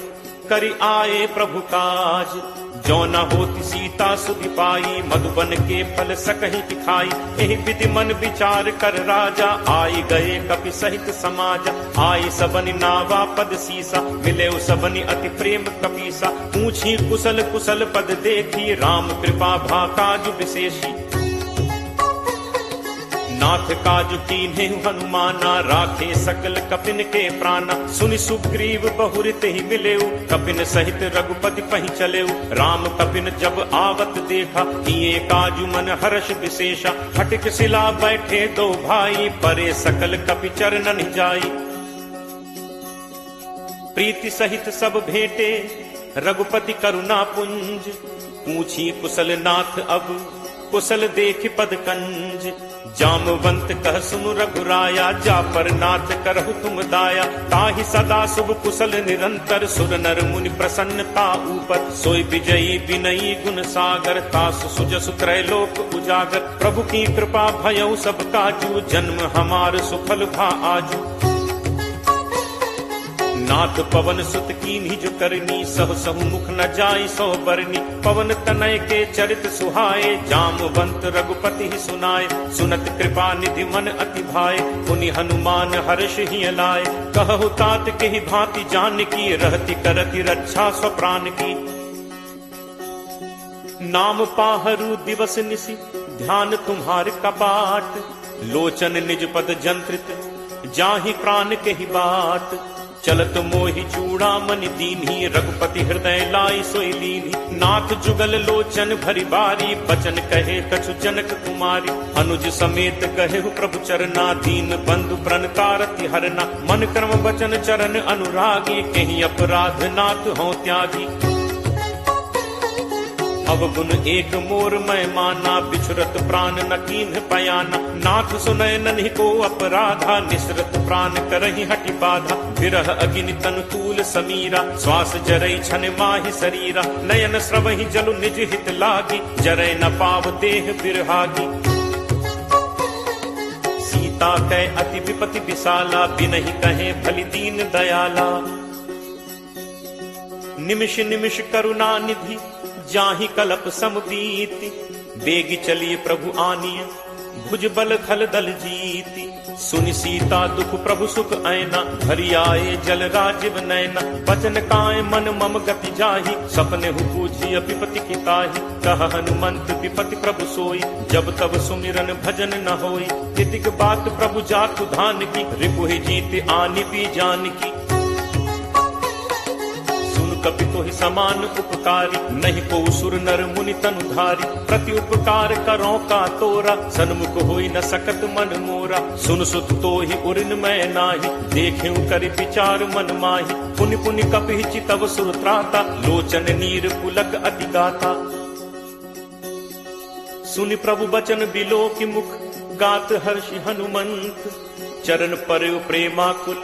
करि आए प्रभु काज जो न होती सीता सुधि पाई मधुबन के फल सकहि खाई एहि विधि मन विचार कर राजा आई गए कपि सहित समाज आई सबनि नावा पद सीसा मिले सबनि अति प्रेम कपीसा पूछी कुशल कुशल पद देखी राम कृपा भा काज विशेषी नाथ काज कीन्हे हनुमाना राखे सकल कपिन के प्राणा सुनि सुग्रीव बहुरित ही मिलेऊ कपिन सहित रघुपति पहि चलेऊ राम कपिन जब आवत देखा किए काजु मन हर्ष विशेषा हटिक सिला बैठे दो भाई परे सकल कपि चरणन जाई प्रीति सहित सब भेंटे रघुपति करुणा पुंज पूछी कुशल नाथ अब कुशल देख पद कंज जामवंत कह सुनु रघुराया जा पर नाथ करहु तुम दाया ताहि सदा शुभ कुशल निरंतर सुर नर मुनि प्रसन्नता ऊपर सोई विजयी विनयी गुण सागर तासु सुजसु त्रैलोक उजागर प्रभु की कृपा भयउ सब काजू जन्म हमार सुफल भा आजू नाथ पवन सुत कीन्ही जो करनी सह सहु मुख न जाई सो बरनी पवन तनय के चरित सुहाए जामवंत रघुपति ही सुनाए सुनत कृपा निधि मन अति भाए पुनि हनुमान हर्ष ही लाए कहु तात के ही भांति जान की रहती करती रक्षा स्वप्राण की नाम पाहरू दिवस निसी ध्यान तुम्हार कपाट, लोचन निज पद जंत्रित, जाहि प्राण के ही बाट। चलत मोहि चूड़ामणि दीन्ही, रघुपति हृदय लाई सोई लीन्ही। नाथ जुगल लोचन भरी बारी, बचन कहे कछु जनक कुमारी। अनुज समेत कहे प्रभु चरना, दीन बंधु प्रण तारति हरना। मन कर्म वचन चरण अनुरागी, कहीं अपराध नाथ हो त्यागी। अवगुण एक मोर मैं माना, बिछुरत प्राण न कीन्ह पयाना। नाथ सुनय नन्हि को अपराधा, निसरत प्राण करहि हटि बाधा। विरह अग्नि तनु तूल समीरा, श्वास जरई छन माहि शरीरा। नयन स्रवहि जलु निज हित लागी, जरय न पाव देह बिरहागी। सीता कै अति विपति विशाला, बिनहि कहे भलि दीन दयाला। निमिष निमिष करुणा निधि, जाहि कलप समबीति। बेगी चलिए प्रभु आनिय, भुज बल खल दल जीति। सुनि सीता दुख प्रभु सुख ऐना, भरी आए जल राजीव नैना। बचन काय मन मम गति जाहि, सपने हु पूछी विपति की ताहि। कह हनुमंत विपति प्रभु सोई, जब तब सुमिरन भजन न होई। तितिक बात प्रभु जातु धान की, रिपुहि जीत आनि पी जान की। कपि तोहि समान उपकारी, नहीं को सुर नर मुनि तनुधारी। प्रति उपकार करो का तोरा, सन्मुख होई न सकत मन मोरा। सुन सुत तोहि उरिन मैं नाही, देखें करि विचार मन माही। पुनि पुनि कपि चितव सुर त्राता, लोचन नीर पुलक अति गाता। सुनि प्रभु बचन बिलो की मुख, गात हर्षि हनुमंत। चरण पर प्रेमाकुल,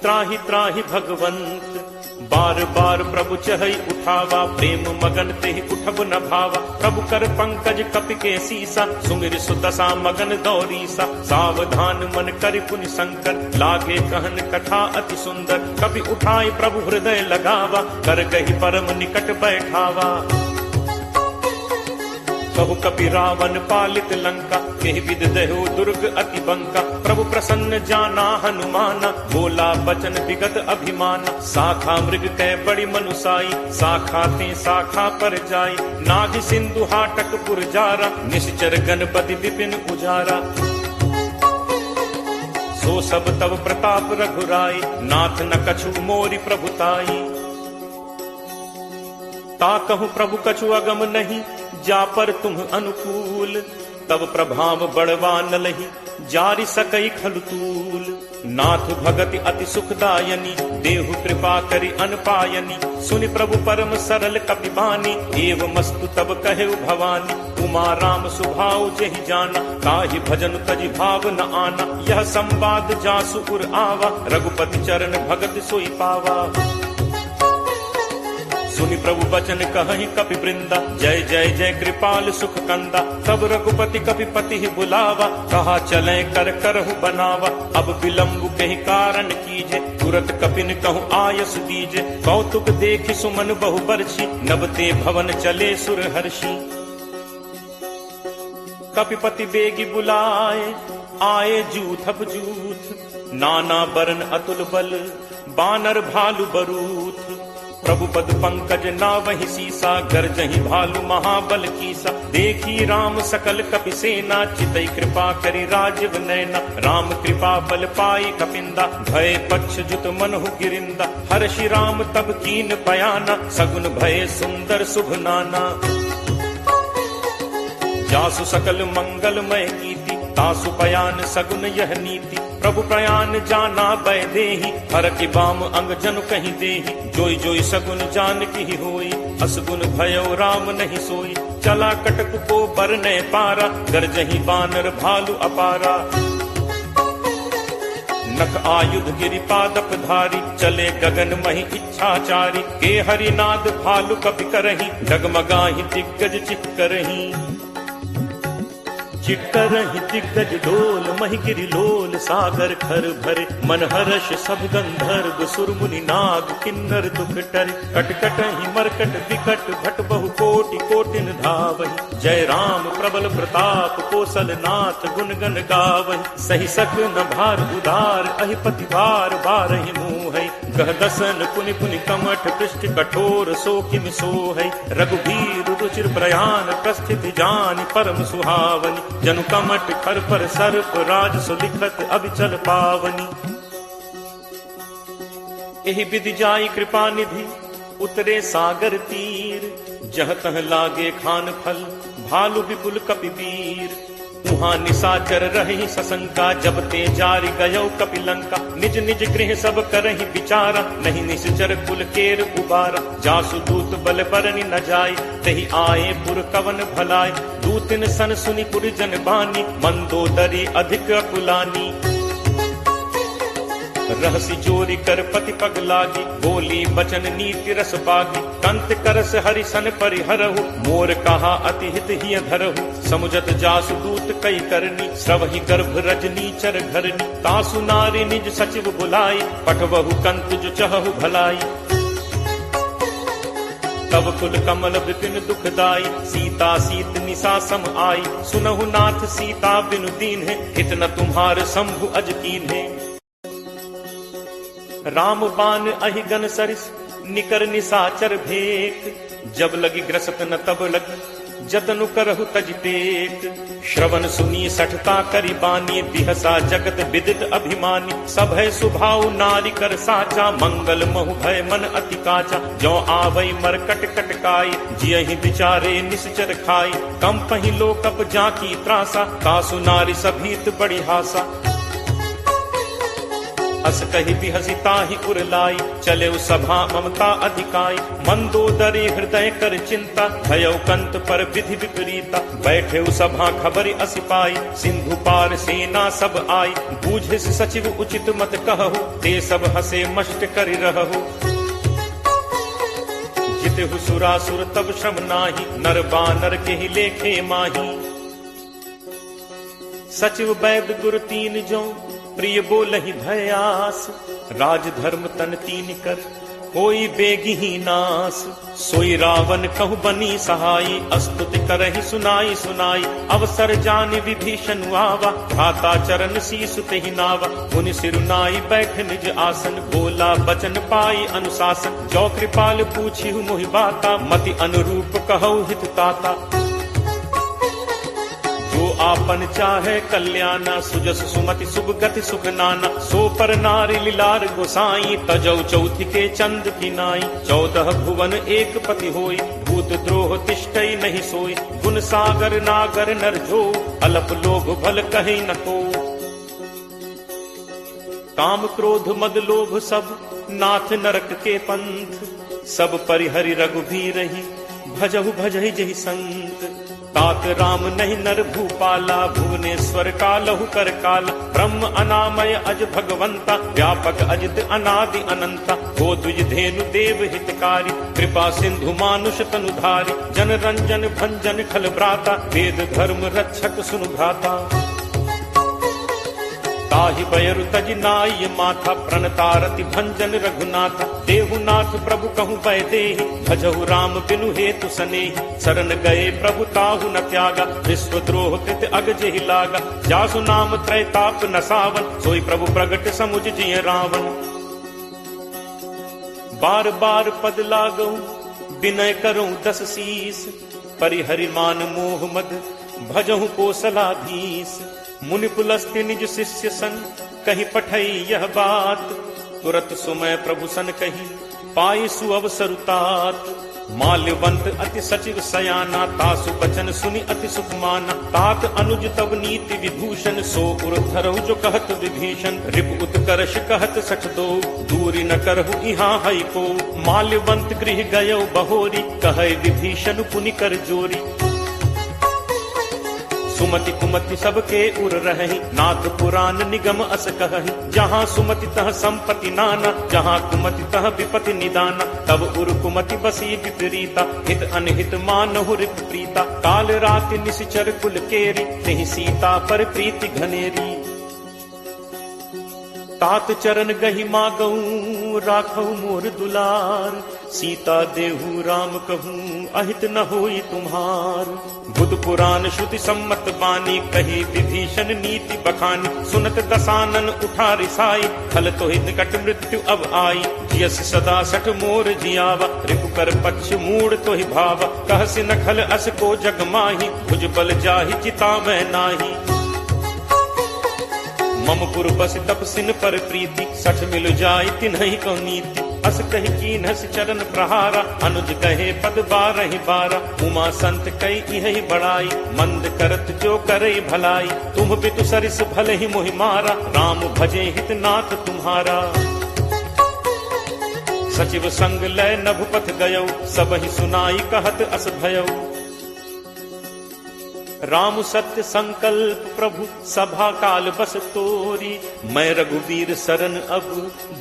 त्राहि त्राहि भगवंत। बार बार प्रभु चहई उठावा, प्रेम मगन तेहि उठब न भावा। प्रभु कर पंकज कपि के सीसा, सुमिर सुदशा मगन दौरीसा। सावधान मन करि पुनि शंकर, लागे कहन कथा अति सुंदर। कपि उठाई प्रभु हृदय लगावा, कर गहि परम निकट बैठावा। कहु कपि रावण पालित लंका, केहि विद दहो दुर्ग अति बंका। प्रभु प्रसन्न जाना हनुमाना, बोला बचन विगत अभिमाना। शाखा मृग कै बड़ी मनुसाई, शाखा ते शाखा पर जाई। नाग सिंधु हाटक पुरजारा, निश्चर गणपति विपिन उजारा। सो सब तब प्रताप रघुराई, नाथ न कछु मोरि प्रभुताई। ताकहु प्रभु कछु अगम नहीं, जा पर तुम अनुकूल। तब प्रभाव बढ़वा न लही, जारि सकई खलुतूल। नाथ भगति अति सुखदायनी, देहु कृपा करि अनपायनी। सुनि प्रभु परम सरल कपि बानी, एव मस्तु तब कहे भवानी। उमा राम सुभाव जेहि जाना, ताहि भजन तजि भाव न आना। यह संवाद जासु उर आवा, रघुपति चरण भगत सोई पावा। सुनि प्रभु बचन कहहि कपि वृंदा, जय जय जय कृपाल सुख कंदा। तब रघुपति कपि पति बुलावा, कहा चले कर करहु बनावा। अब विलंब कहि कारण कीजे, तुरत कपिन कहु आयस दीजे। कौतुक देखि सुमन बहु बरछी, नबते भवन चले सुर हर्षि। कपिपति बेगी बुलाए, आए जूथप जूथ। नाना बरन अतुल बल, बानर भालु बरूथ। प्रभु पद पंकज नावहि सीसा, गर्जहि भालु महाबल कीसा। देखी राम सकल कपि सेना, चितई कृपा करि राजीव नैना। राम कृपा बल पाई कपिंदा, भय पक्ष जुत मनहु गिरिंदा। हर्षि राम तब कीन बयाना, सगुन भय सुंदर शुभ नाना। जासु सकल मंगलमय कीर्ति, तासु पयान सगुन यह नीति। प्रभु प्रयान जाना बै देहि, हर की बाम अंग जनु कहीं देहि। जोई जोई सगुन जान की होई, असगुन भयो राम नहीं सोई। चला कटक को बरने पारा, गरजहि बानर भालु अपारा। नख आयुध गिरि पादप धारी, चले गगन महि इच्छाचारी। के हरिनाद भालु कपि करहि, डगमगाहि दिग्गज चित्करहि। चित्करहि दिग्गज डोल, महि गिरि लोल सागर खर भरे। मन हर्ष सब गंधर्व सुर मुनि नाग, किन्नर दुख टरे। कटकटहि मरकट विकट, भट बहु कोटि कोटिन धावहि। जय राम प्रबल प्रताप, कौशल नाथ गुण गण गावहि। सही सक न भार उदार, अहिपति भार बारहि मुँहै। कह दसन पुनि पुनि कमठ पृष्ठ कठोर सो किम सो है। रघुबीर रुचिर प्रयाण प्रस्थित जानि परम सुहावनी। जनु कमठ खर पर सर्प राज सुलिखत अभिचल पावनी। एहि विधि जाई कृपा निधि उतरे सागर तीर। जह तह लागे खान फल भालु विपुल कपिवीर। उहाँ निशाचर रही सशंका जब ते जारि गयो कपिलंका। निज निज गृह सब करहि विचारा नहीं निश्चर कुल केर उबारा। जासु दूत बल बरनि न जाय तहि आए पुर कवन भलाय। दूतिन सन सुनि पुर जन बानी मंदोदरी अधिक अकुलानी। रहसी जोरी कर पति पग लागी बोली बचन नीति रस पागी। कंत करस हरिसन परिहरहु मोर कहा अति हित ही धरहु। समुझत जासु दूत कई करनी श्रवहि गर्भ रजनी चर घरनी। तासु नारी निज सचिव बुलाई पठवहु कंत जो चहु भलाई। तब कुल कमल विपिन दुखदाई सीता सीत निशा सम आई। सुनहु नाथ सीता बिनु दीन है हित न तुम्हार शंभु अज कीन है। राम बान अहि गन सरिस निकर निशाचर भेक। जब लगी ग्रसत न तब लगी जतनु करहु तज टेक। श्रवण सुनी सठता करी बानी बिहसा जगत विदित अभिमानी। सब है सुभाव नारी कर साचा मंगल महु भय मन अति काचा। जो आवई मरकट कटकाई जियहि विचारे निश्चर खाई। कम पहि लोकप जाकी त्रासा तासु नारी सभीत बड़ी हासा। अस कही बिहसी ताहि उरलाई चले सभा ममता अधिकाई। मंदोदरी हृदय कर चिंता भयउ कंत पर विधि विपरीता। बैठे सभा खबर असिपाई सिंधु पार सेना सब आई। बूझे सचिव उचित मत कहु ते सब हसे मष्ट करि रहु। जितहु सुरासुर तब श्रम नाही नर बानर के ही लेखे माही। सचिव वैद गुरु तीन जो प्रिय बोलहि भयास। राज धर्म तन तीन कर कोई बेगी ही नास। सोई रावण कहु बनी सहाई अस्तुति करहि सुनाई सुनाई। अवसर जानि विभीषण आवा भ्राता चरण शीसु तेहि नावा। मुनि सिरुनाई बैठ निज आसन बोला बचन पाई अनुशासन। जो कृपाल पूछिहु मोहि बाता मति अनुरूप कहु हित ताता। जो आपन चाहे कल्याणा सुजस सुमति शुभ गति सुख नाना। सो पर नारी लीलार गोसाई तजौ चौथि के चंद की नाई। 14 भुवन एक पति होई भूत द्रोह तिष्ठई नहीं सोई। गुण सागर नागर नर जो अलप लोभ भल कहि न को। काम क्रोध मद लोभ सब नाथ नरक के पंथ। सब परिहरि रघुबीर ही भजहु भजहि जहि संत। तात राम नहीं नर भूपाला भुवनेश्वर कालहु कर काला। ब्रह्म अनामय अज भगवंता व्यापक अजित अनादि अनंता। गो द्विज धेनु देव हितकारी कृपा सिंधु मानुष तनुधारी। जन रंजन भंजन खल भ्राता वेद धर्म रक्षक सुनु भ्राता। ताहि बयरु तज नाय माथा प्रणतारति भंजन रघुनाथा। देहुनाथ प्रभु कहु बय देहि भजहु राम बिनु हेतु सनेहि। शरण गए प्रभु ताहु न त्यागा विश्व द्रोह कृत अग जेहि लागा। जासु नाम त्रैताप न सावन सोई प्रभु प्रगट समुझ जिय रावण। बार बार पद लागऊ विनय करऊं 10 शीस। परिहरि मान मोह मद भजहु कोसलाधीश। मुनि पुलस्त्य निज शिष्य सन कही पठई यह बात। तुरत सुमय प्रभु सन कही पाई सुअवसरु तात। माल्यवंत अति सचिव सयाना तासु बचन सुनि अति सुख माना। तात अनुज तब नीति विभूषण सो उर धरहु जो कहत विभीषण। रिप उत्कर्ष कहत सठ दो दूरी न करहु इहाँ हई को। माल्यवंत गृह गयो बहोरी कहे विभीषण पुनि कर जोरी। सुमति कुमति सबके उर रही नाथ पुराण निगम अस कहहि। जहाँ सुमति तह संपत्ति नाना जहाँ कुमति तह विपति निदाना। तब उर कुमति बसी विपरीता हित अनहित मानहु रिप प्रीता। काल राति निश्चर कुल केरी तेहि सीता पर प्रीति घनेरी। तात चरण गही मागऊ राखऊ मोर दुलार, सीता देहु राम कहूँ अहित न होई तुम्हार। बुध पुराण श्रुति सम्मत बानी, कही विभीषण नीति बखानी। सुनत दसानन उठा रिसाई, खल तो निकट मृत्यु अब आई। जियस सदा सठ मोर जियावा, रिपु कर पक्ष मूड तो ही भावा। कहसि न खल अस को जग माही, भुज बल जाहि चिता मैं नाही। मम पुर बस तपसिन पर प्रीति, सठ मिल जाय तिन्हि को नीति। अस कही कीन्हस चरण प्रहारा, अनुज कहे पद बारहि बारा। उमा संत कई यही बड़ाई, मंद करत जो करे भलाई। तुम पितु सरिस भले ही मोहि मारा, राम भजे हित नाथ तुम्हारा। सचिव संग लय नभपथ गयौ, सबहि सुनाई कहत अस भयौ। राम सत्य संकल्प प्रभु सभा काल बस तोरी। मैं रघुवीर सरन अब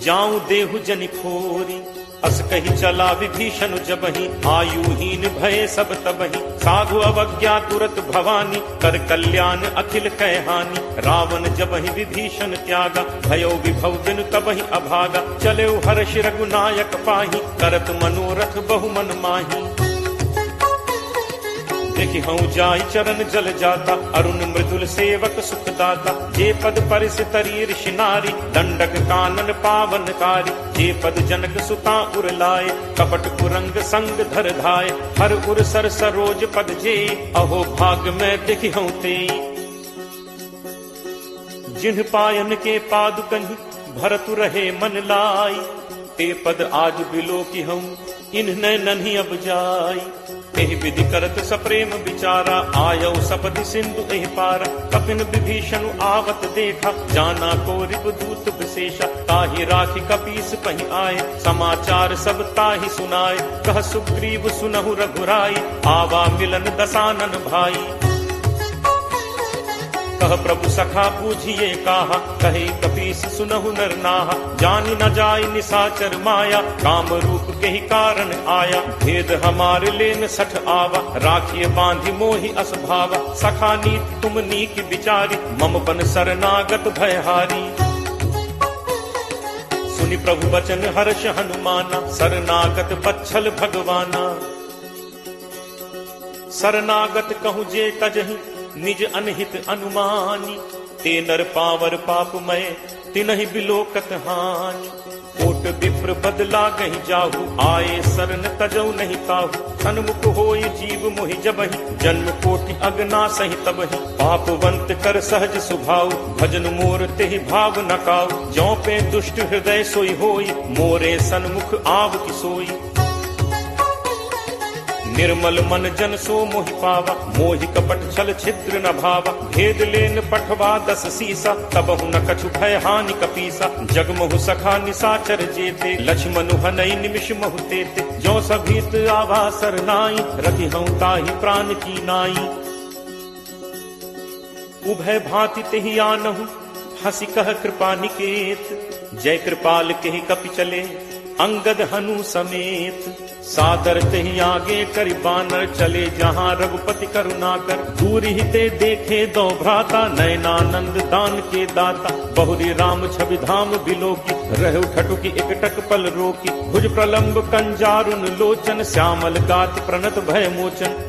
जाऊं देहु जनि खोरी। अस कही चला विभीषण जबहि, आयुहीन भय सब तबहि। साधु अवज्ञा तुरत भवानी, कर कल्याण अखिल कै हानि। रावण जबहि विभीषण त्यागा, भयो विभव बिनु तबहि अभागा। चले हर्ष रघुनायक पाही, करत मनोरथ बहु मन माही। देखि हूँ जाय चरण जल जाता, अरुण मृदुल सेवक सुखदाता। जे पद परिस तरी ऋषि नारी, दंडक कानन पावनकारी। जे पद जनक सुता उर लाए, कपट कुरंग संग धर धाय। हर उर सर सरोज पद जे, अहो भाग में देखि हूँ ते। जिन्ह पायन के पादुकहि, भरतु रहे मन लाई। ते पद आज बिलो की हूँ, इन्ह नन्ही अब जाई। एहि विधि करत सप्रेम विचारा, आयौ सपति सिंधु एहि पारा। कपिन विभीषण आवत देखा, जाना को रिपुदूत विशेषा। ताहि राखी कपीस पहि आए, समाचार सब ताहि सुनाए। कह सुग्रीव सुनहु रघुराई, आवा मिलन दसानन भाई। कह प्रभु सखा पूजिए काहा, कहे कपीस सुनहु नर नाहा। जानि न जाय निसाचर माया, काम रूप के ही कारण आया। भेद हमारे लेन सठ आवा, राखिए बांधि मोहि अस भावा। सखा नीत तुम नीक विचारी, मम बन शरणागत भयहारी। सुनि प्रभु वचन हर्ष हनुमाना, शरणागत बच्छल भगवाना। शरणागत कहूँ जे तजहि, निज अनहित अनुमानी। ते नर पावर पापमय, तिनहि बिलोकत हानि। कोट विप्र बदला गहि जाहु, आए शरण तजौ नहीं ताहु। सन्मुख होय जीव मोहि जबहि, जन्म कोटि अगना सहि तबहि। पापवंत कर सहज सुभाव, भजन मोर तेहि भाव न काऊ। जौ पे दुष्ट हृदय सोई होई, मोरे सन्मुख आव की सोई। निर्मल मन जन सो मोहि पावा, मोहि कपट छल छिद्र न भावा। भेद लेन पठवा 10 सीसा, तबहु न कछु भय हानि कपीसा। जगमहु सखा निसाचर जेते, लक्ष्मणु हनई निमिष महु तेते। जो सभीत आवा सरनाई, रखि हूँ ताहि प्राण की नाई। उभय भांति तेहि आनहु, हंसी कह कृपा निकेत। जय कृपाल केहि कपि चले, अंगद हनु समेत। सादर तेहि आगे करि बानर, चले जहाँ रघुपति करुणाकर। दूर ही ते देखे दो भ्राता, नयनानंद दान के दाता। बहुरी राम छवि धाम बिलोकी, रहु ठटुकी एकटक पल रोकी। भुज प्रलंब कंजारुन लोचन, श्यामल गात प्रणत भय मोचन।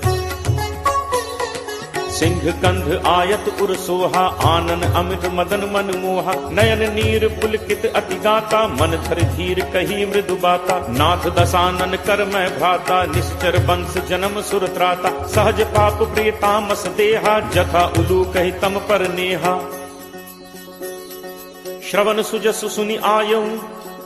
सिंह कंध आयत उर सोहा, आनन अमित मदन मन मोहा। नयन नीर पुलकित अति गाता, मन धर धीर कही मृदु बाता। नाथ दसानन कर मैं भ्राता, निश्चर वंश जन्म सुर त्राता। सहज पाप प्रिय तामस देहा, जथा उलू कही तम पर नेहा। श्रवण सुजसु सुनि आयऊ,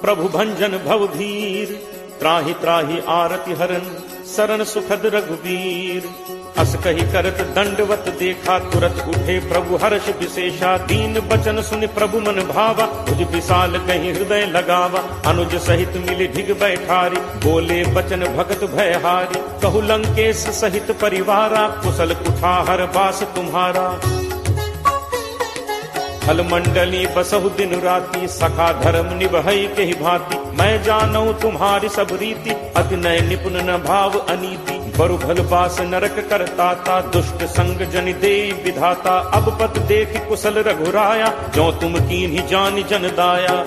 प्रभु भंजन भव भीर। त्राहि त्राहि आरति हरन, शरण सुखद रघुवीर। अस कही करत दंडवत देखा, तुरत उठे प्रभु हर्ष विशेषा। दीन बचन सुनि प्रभु मन भावा, भुज विशाल कहीं हृदय लगावा। अनुज सहित मिली ढिग बैठारी, बोले बचन भगत भयहारी। कहु लंकेश सहित परिवारा, कुशल कुठार बास तुम्हारा। फल मंडली बसहु दिन राति, सखा धर्म निभई के ही भांति। मैं जानऊ तुम्हारी सब रीति, अति नय निपुण न भाव अनीति। बरु भल बास नरक करता ता, दुष्ट संग जन दे विधाता। अब पत देख कुशल रघुराया, जो तुम कीन्ही जान जन दाया।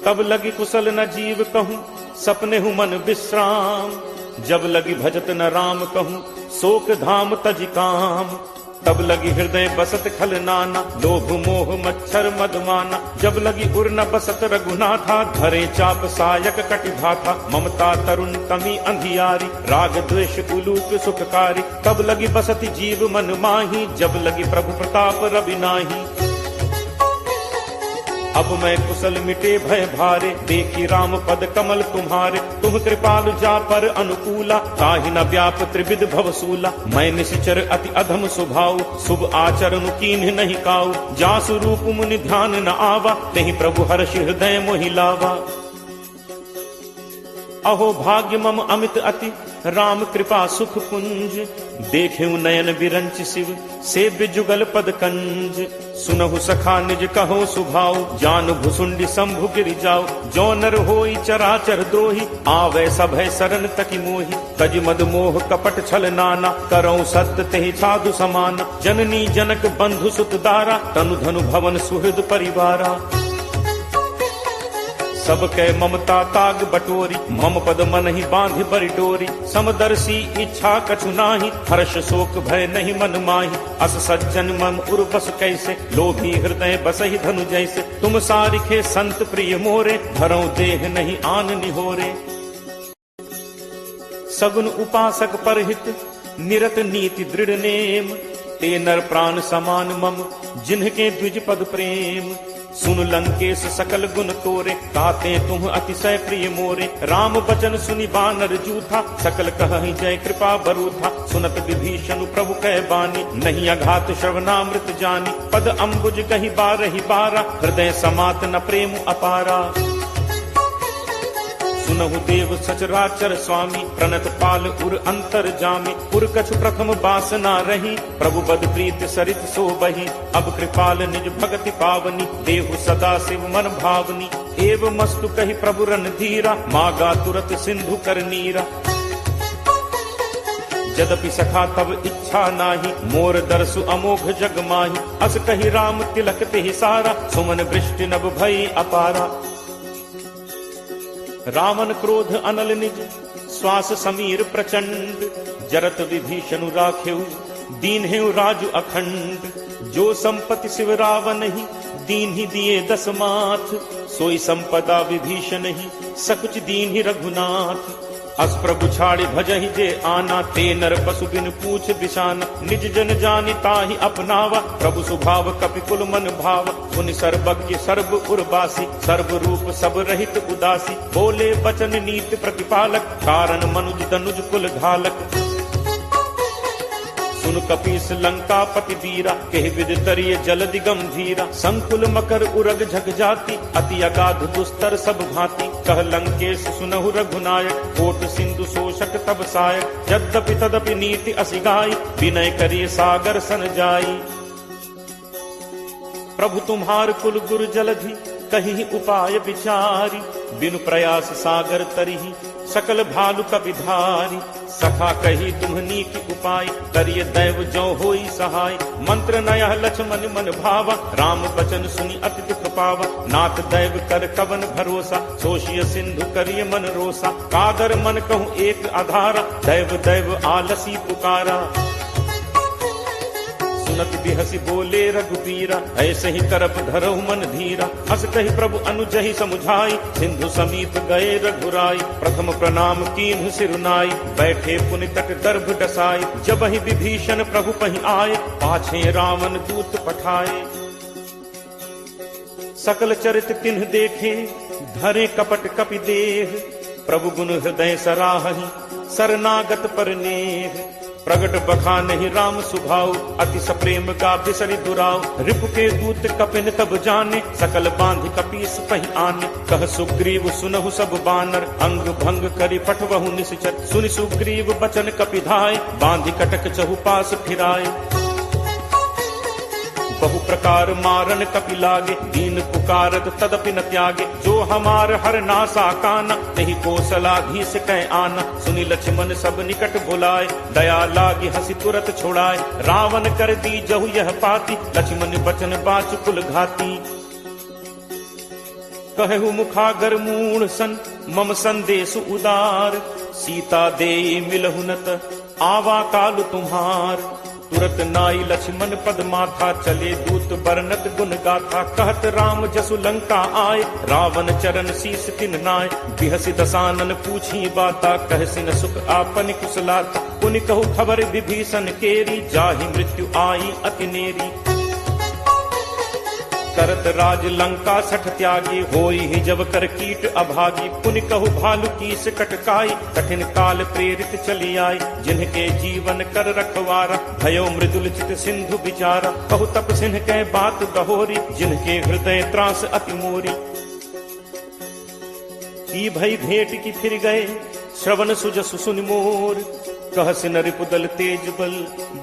तब लगी कुशल न जीव कहूँ, सपने हूँ मन विश्राम। जब लगी भजत न राम कहूँ, शोक धाम तज काम। तब लगी हृदय बसत खल नाना, लोभ मोह मच्छर मदमाना। जब लगी उर न बसत रघुनाथा, धरे चाप सायक कटिभाथा। ममता तरुण तमी अंधियारी, राग द्वेष उलूक सुखकारी। तब लगी बसत जीव मन माही, जब लगी प्रभु प्रताप रवि नाही। अब मैं कुशल मिटे भय भारे, देखी राम पद कमल तुम्हारे। तुम कृपालु जा पर अनुकूला, ताहि न व्याप त्रिविध भवसूला। मैं निश्चर अति अधम स्वभाव, शुभ आचरण कीन्ह नहीं काऊ। जासु रूप मुनि ध्यान न आवा, तेहि प्रभु हर्ष हृदय मोहि लावा। अहो भाग्य मम अमित अति, राम कृपा सुख पुंज। देखेऊ नयन विरंच शिव, सेव्य जुगल पद कंज। सुनहु सखा निज कहो सुभाव, जान भुसुंडी शंभु गिरि जाओ। जो नर होई चराचर द्रोही, आवे सभय शरण तकी मोहि। तज मद मोह कपट छल नाना, करौ सत्य तेहि साधु समाना। जननी जनक बंधु सुत दारा, तनु धनु भवन सुहृद परिवारा। सबके ममता ताग बटोरी, मम पद मन ही बांध बरि डोरी। समदर्शी इच्छा कछु नाही, हर्ष शोक भय नहीं मन माही। अस सज्जन मम उर बस कैसे, लोभी हृदय बसहि धनु जैसे। तुम सारिखे संत प्रिय मोरे, धरौ देह नहीं आन निहोरे। सगुन उपासक परहित, निरत नीति दृढ़ नेम। ते नर प्राण समान मम, जिन्हके द्विज पद प्रेम। सुन लंकेश सकल गुण तोरे, ताते तुम अतिशय प्रिय मोरे। राम बचन सुनि बानर जूथा, सकल कहहि जय कृपा बरूथा। सुनत विभीषण प्रभु कह बानी, नहीं अघात श्रवणामृत जानी। पद अम्बुज कहि बारहि बारा, हृदय समात न प्रेम अपारा। सुनहु देव सचराचर स्वामी, प्रणत पाल उर अंतर जामी। उर कछु प्रथम बासना रही, प्रभु बद प्रीत सरित सो बही। अब कृपाल निज भगति पावनी, देहु सदा शिव मन भावनी। एव मस्तु कहि प्रभु रन धीरा, मागा तुरत सिंधु कर नीरा। यद्यपि सखा तब इच्छा नाही, मोर दर्शु अमोघ जग माही। अस कहि राम तिलक तेहि सारा, सुमन वृष्टि नभ भई अपारा। रावण क्रोध अनल निज, श्वास समीर प्रचंड। जरत विभीषण राखेऊ, दीन हेउ राजु अखंड। जो संपत्ति शिव रावण ही, दीन ही दिए 10 माथ। सोई संपदा विभीषण ही, सकुच दीन ही रघुनाथ। अस प्रभु छाड़ी भजहि जे आना, ते नर पशु बिन पूछ बिशाना। निज जन जानि ताहि अपनावा, प्रभु स्वभाव कपि कुल मन भाव। पुनि सर्वज्ञ सर्व उर्वासी, सर्व रूप सब रहित उदासी। बोले बचन नीति प्रतिपालक, कारण मनुज तनुज कुल घालक। सुन कपीस लंका पति वीरा, केहि विद तरिय जलदि गंभीरा। संकुल मकर उरग झग जाति, अति अगाध दुस्तर सब भांति। कह लंकेश सुनहु रघुनायक, कोट सिंधु शोषक तब सायक। यद्यपि तदपि नीति असिगाई, विनय करिय सागर सन जाई। प्रभु तुम्हार कुल गुरु जलधि, कहीं उपाय विचारी। बिनु प्रयास सागर तरिहि, सकल भालु कपिधारी। सखा कही तुम्हनी की उपाय, करिय दैव जो होई सहाय। मंत्र नयह लक्ष्मण मन भावा, राम बचन सुनि अति दुख पावा। नाथ दैव कर कवन भरोसा, सोशिय सिंधु करिय मन रोसा। कादर मन कहूँ एक आधारा, दैव दैव आलसी पुकारा। सुनत बिहसी बोले रघुबीरा, ऐसे ही करप धरहु मन धीरा। हस कहि प्रभु अनुजहि समुझाई, सिंधु समीप गए रघुराई। प्रथम प्रणाम कीन्हु सिरुनाई, बैठे पुनि तट दर्भ डसाई। जबहि विभीषण प्रभु पहि आए, पाछे रावण दूत पठाए। सकल चरित तिन्ह देखे, धरे कपट कपि देह। प्रभु गुण हृदय सराहहि, शरणागत पर नेह। प्रगट बखानहि राम सुभाव, अति सप्रेम का बिसरि दुराव। रिपु के दूत कपिन तब जाने, सकल बांध कपीस पहि आने। कह सुग्रीव सुनहु सब बानर, अंग भंग करि पठवहु निश्चर। सुनि सुग्रीव बचन कपिधाय, बांधि कटक चहुपास फिराय। बहु प्रकार मारन कपि लागे, दीन पुकारत तदपि न त्यागे। जो हमार हर नासा काना, नहीं कौशलाधीश कह आना। सुनी लक्ष्मण सब निकट बुलाए, दया लागी हंसी तुरत छुड़ाए। रावण कर दी जहु यह पाती, लक्ष्मण बचन बाच कुल घाती। कहु मुखागर मूढ़ सन, मम संदेश उदार। सीता दे मिलहु नत, आवा काल तुम्हार। तुरत नाई लक्ष्मण पद माथा, चले दूत बरनत गुण गाथा। कहत राम जसु लंका आए, रावण चरण शीस तिन नाय। बिहसि दसानन पूछी बाता, कहसि न सुख आपन कुशलाता। पुनि कहु खबर विभीषण केरी, जाहि मृत्यु आई अति नेरी। करत राज लंका सठ त्यागी, होई ही जब कर कीट अभागी। पुनि कहु भालु कीस कटकाई, कठिन काल प्रेरित चली आई। जिनके जीवन कर रखवारा, भयो मृदुल चित सिंधु बिचारा। कहु तप सिंह कै बात गहोरी, जिनके हृदय त्रास अति मोरी। की भई भेंट की फिर गए, श्रवण सुजसु सुनि मोर। कहस नरिपुदल तेज बल,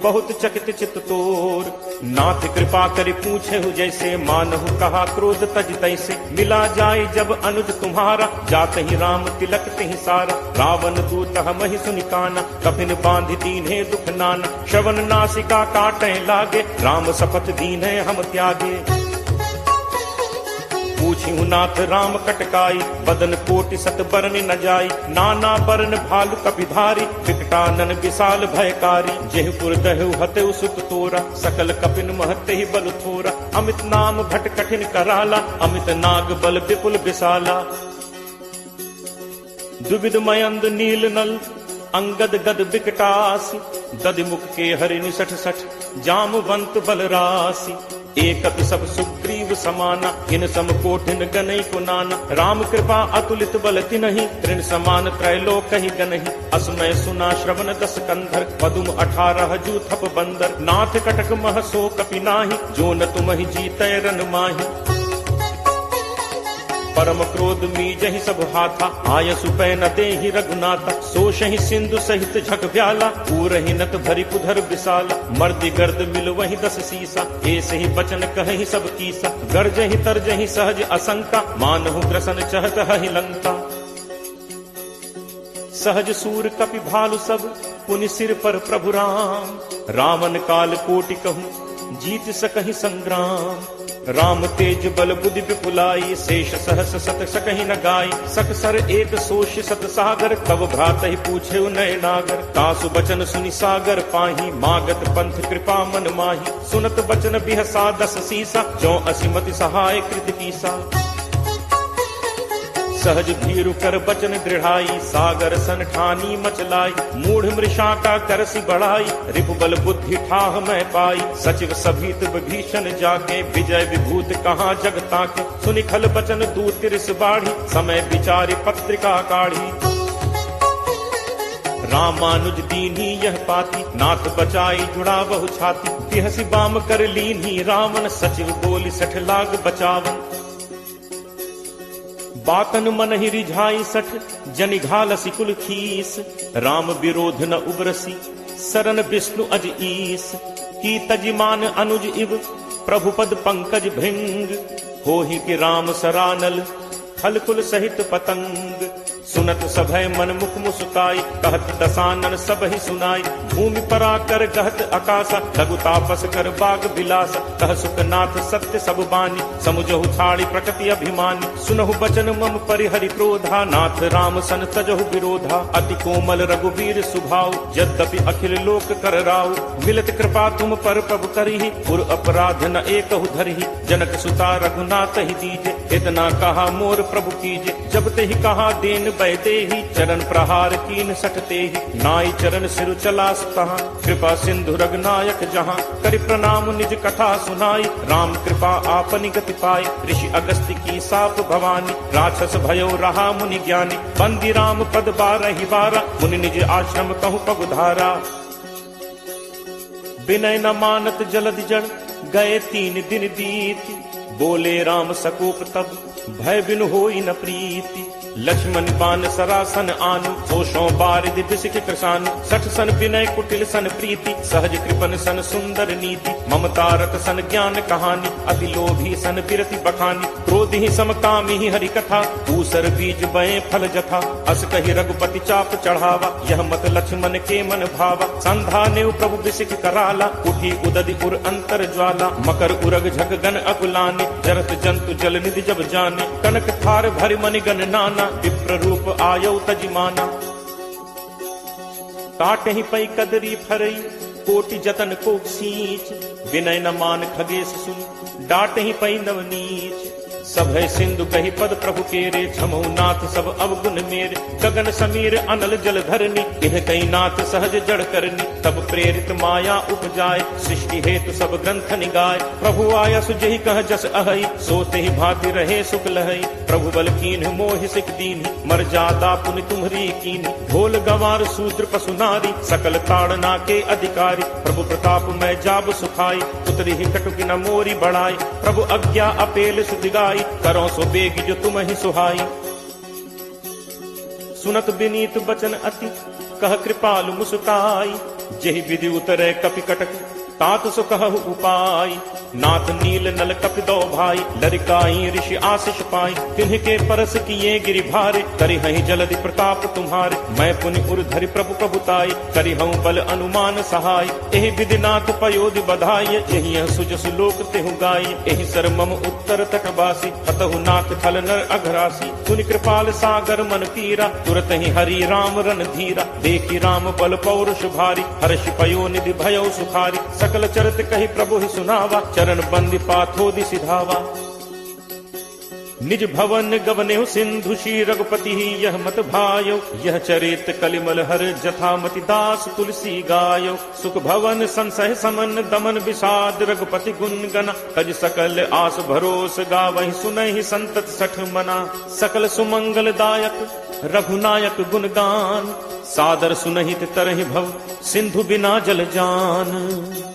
बहुत चकित चित तोर। नाथ कृपा करि पूछे हु जैसे, मानहु कहा क्रोध तज तैसे। मिला जाए जब अनुज तुम्हारा, जात ही राम तिलक तिहि सारा। रावण दूत हमहि सुनि काना, कफिन बांधि दीन्हे दुख नाना। श्रवण नासिका काटे लागे, राम शपथ दीन्हे हम त्यागे। पूछिहु नाथ राम कटकाई, बदन कोटि सत बरन न जाई। नाना बरन भालु कपिधारी, विकटानन विशाल भयकारी। जेहपुर दहु हतेउ सुत तोरा, सकल कपिन महते ही बल थोरा। अमित नाम भट कठिन कराला, अमित नाग बल विपुल विशाला। दुविध मयंद नील नल, अंगद गद विकटासी। दधिमुख के हरि निसठ सठ, जामवंत बलरासी। एकत सब सुग्रीव समाना, इन सम कोठिन गनई को नाना। राम कृपा अतुलित बल तिनहि, तृण समान त्रैलोक ही गनहि। असमय सुना श्रवण दस कंधर, पदुम 18 जू थप बंदर। नाथ कटक मह सो कपि नाहि, जो न तुमहि जीतै रन माहि। परम क्रोध मीजहि सब हाथा, आयसु पै न देहि रघुनाथा। सोषहि सिंधु सहित झक व्याला, पूरहि नत भरि पुधर विशाला। मर्दि गर्द मिल वहि 10 सीसा, ऐसे ही बचन कहहि सब कीसा। गर्जहि तरजहि सहज असंका, मानहु ग्रसन चहत हहि लंका। सहज सूर कपि भालु सब, पुनि सिर पर प्रभु राम। रावण काल कोटि कहूँ, जीत सकहि संग्राम। राम तेज बल बुद्धि विपुलाई, शेष सहस सत सकहि न गाई। सकसर एक सोष सत सागर, कब भ्रात ही पूछे नय नागर। तासु बचन सुनि सागर पाही, मागत पंथ कृपा मन माही। सुनत बचन बिहसा 10 सीसा, जो असिमति सहाय कृत कीसा। सहज भीरु कर बचन दृढ़ाई, सागर सन ठानी मचलाई। मूढ़ मृषा का करसी बढ़ाई, रिपु बल बुद्धि ठाह मैं पाई। सचिव सभीत विभीषण जाके, विजय विभूत कहाँ जगता के। सुनि खल बचन दूत तिरस बाढ़ी, समय विचारि पत्रिका काढ़ी। रामानुज दीन्ही यह पाती, नाथ बचाई जुड़ा बहु छाती। तिहसि बाम कर लीन्ही रावण, सचिव बोली 60 लाग बचावन। बातन मन ही रिझाई 60, जनि घालसी कुल खीस। राम विरोध न उबरसी, सरन विष्णु अज ईस। की तजिमान अनुज इव, प्रभु पद पंकज भृंग। होहि कि राम सरानल, फल कुल सहित पतंग। सुनत सभय मन मुख मुस्काई, कहत दसानन सब ही सुनाई। भूमि परा कर गहत आकाशा, लघु तापस कर बाग बिलासा। कह सुखनाथ सत्य सब बानी, समुझहु छाड़ी प्रकृति अभिमानी। सुनहु बचन मम परिहरि क्रोधा, नाथ राम सन तजहु विरोधा। अति कोमल रघुवीर सुभाव, यद्यपि अखिल लोक कर राव। मिलत कृपा तुम पर प्रभु करिहि, पुर अपराध न एकहु धरिहि। जनक सुता रघुनाथ ही दीजे, इतना कहा मोर प्रभु कीजे। जब ते ही कहा देन बैते ही, चरण प्रहार कीन सटते ही। नाई चरण सिरु चलास तहाँ, कृपा सिंधु रघुनायक जहाँ। करि प्रणाम निज कथा सुनाई, राम कृपा आपनि गति पाई। ऋषि अगस्त्य की साप भवानी, राक्षस भयो रहा मुनि ज्ञानी। बंदी राम पद 12 बारा, मुनि निज आश्रम कहु पगुधारा। विनय न मानत जलद जड़, गए 3 दिन बीत। बोले राम सकोप तब, भय बिनु होई न प्रीति। लक्ष्मण बान सरासन आनु, होशों बारिद बिसिक कृषानु, सठ सन विनय कुटिल सन प्रीति, सहज कृपन सन सुंदर नीति, ममता रत सन ज्ञान कहानी, अति लोभी सन बिरति बखानी, क्रोध ही समकामी ही हरि कथा, ऊसर बीज बए फल जथा, अस कही रघुपति चाप चढ़ावा, यह मत लक्ष्मण के मन भावा, संधा नेव प्रभु बिसिक कराला, उठी उदधि उर अंतर ज्वाला, मकर उरग झग गन अकुलाने, जरत जंतु जल निधि जब जाने, कनक थार भरि मनि गण नाना, विप्र रूप आयो तजिमाना, काटहि पै कदरी फरई, कोटि जतन को सींच, विनय न मान खगेश सुन, डांटहि पै नवनीच, सब है सिंधु कही पद प्रभु केरे, छमौ नाथ सब अवगुण मेरे, गगन समीर अनल जल धरनी, इह कई नाथ सहज जड़ करनी, तब प्रेरित माया उपजाए, सृष्टि हेतु सब ग्रंथ निगाय, प्रभु आया सुजहि कह जस अहई, सोते ही भांति रहे सुख लहई, प्रभु बल कीन्ह मोहि सिख दीन्हि, मर जादा पुनि तुम्हरी कीन्हि, ढोल गंवार शूद्र पशु नारी, सकल ताड़ना के अधिकारी, प्रभु प्रताप मैं जाब सुखाई, उतरी ही कटुक न मोरी बढ़ाई, प्रभु अज्ञा अपेल सुदिगाई, करो सो बेग जो तुम ही सुहाई, सुनत विनीत बचन अति, कह कृपालु मुस्काई, जेहि विधि उतरे कपि कटक, तात सो कहु उपाय, नाथ नील नल कपि दो भाई, लरिकाई ऋषि आशीष पाई, तिन्ह के परस किए गिरि भारे, करि हहि जलधि प्रताप तुम्हारे, मैं पुनि उर धरि प्रभु प्रभुताई, करि हूँ बल अनुमान सहाय, एहि विधि नाथ पयोधि बधाई, यही सुज सुलोक तेहु गाई, एहि सर मम उत्तर तटवासी, हतहु नाथ खल नर अघरासी, सुनि कृपाल सागर मन पीरा, तुरत ही हरि राम रन धीरा, देखी राम बल पौरुष भारी, हर्ष पयो निधि भयो सुखारी, सकल चरित कही प्रभु ही सुनावा, चरण बंदी पाथोदि सिधावा, निज भवन गवनेहु सिंधु श्री रघुपति ही यह मत भायो, यह चरित कलिमल हर जथामति दास तुलसी गायो, सुख भवन संसह समन दमन विषाद, रघुपति गुण गना, तज सकल आस भरोस गावहि, सुनहि संतत सठ मना, सकल सुमंगल दायक रघुनायक गुणगान, सादर सुनहित तरहि भव, सिंधु बिना जल जान।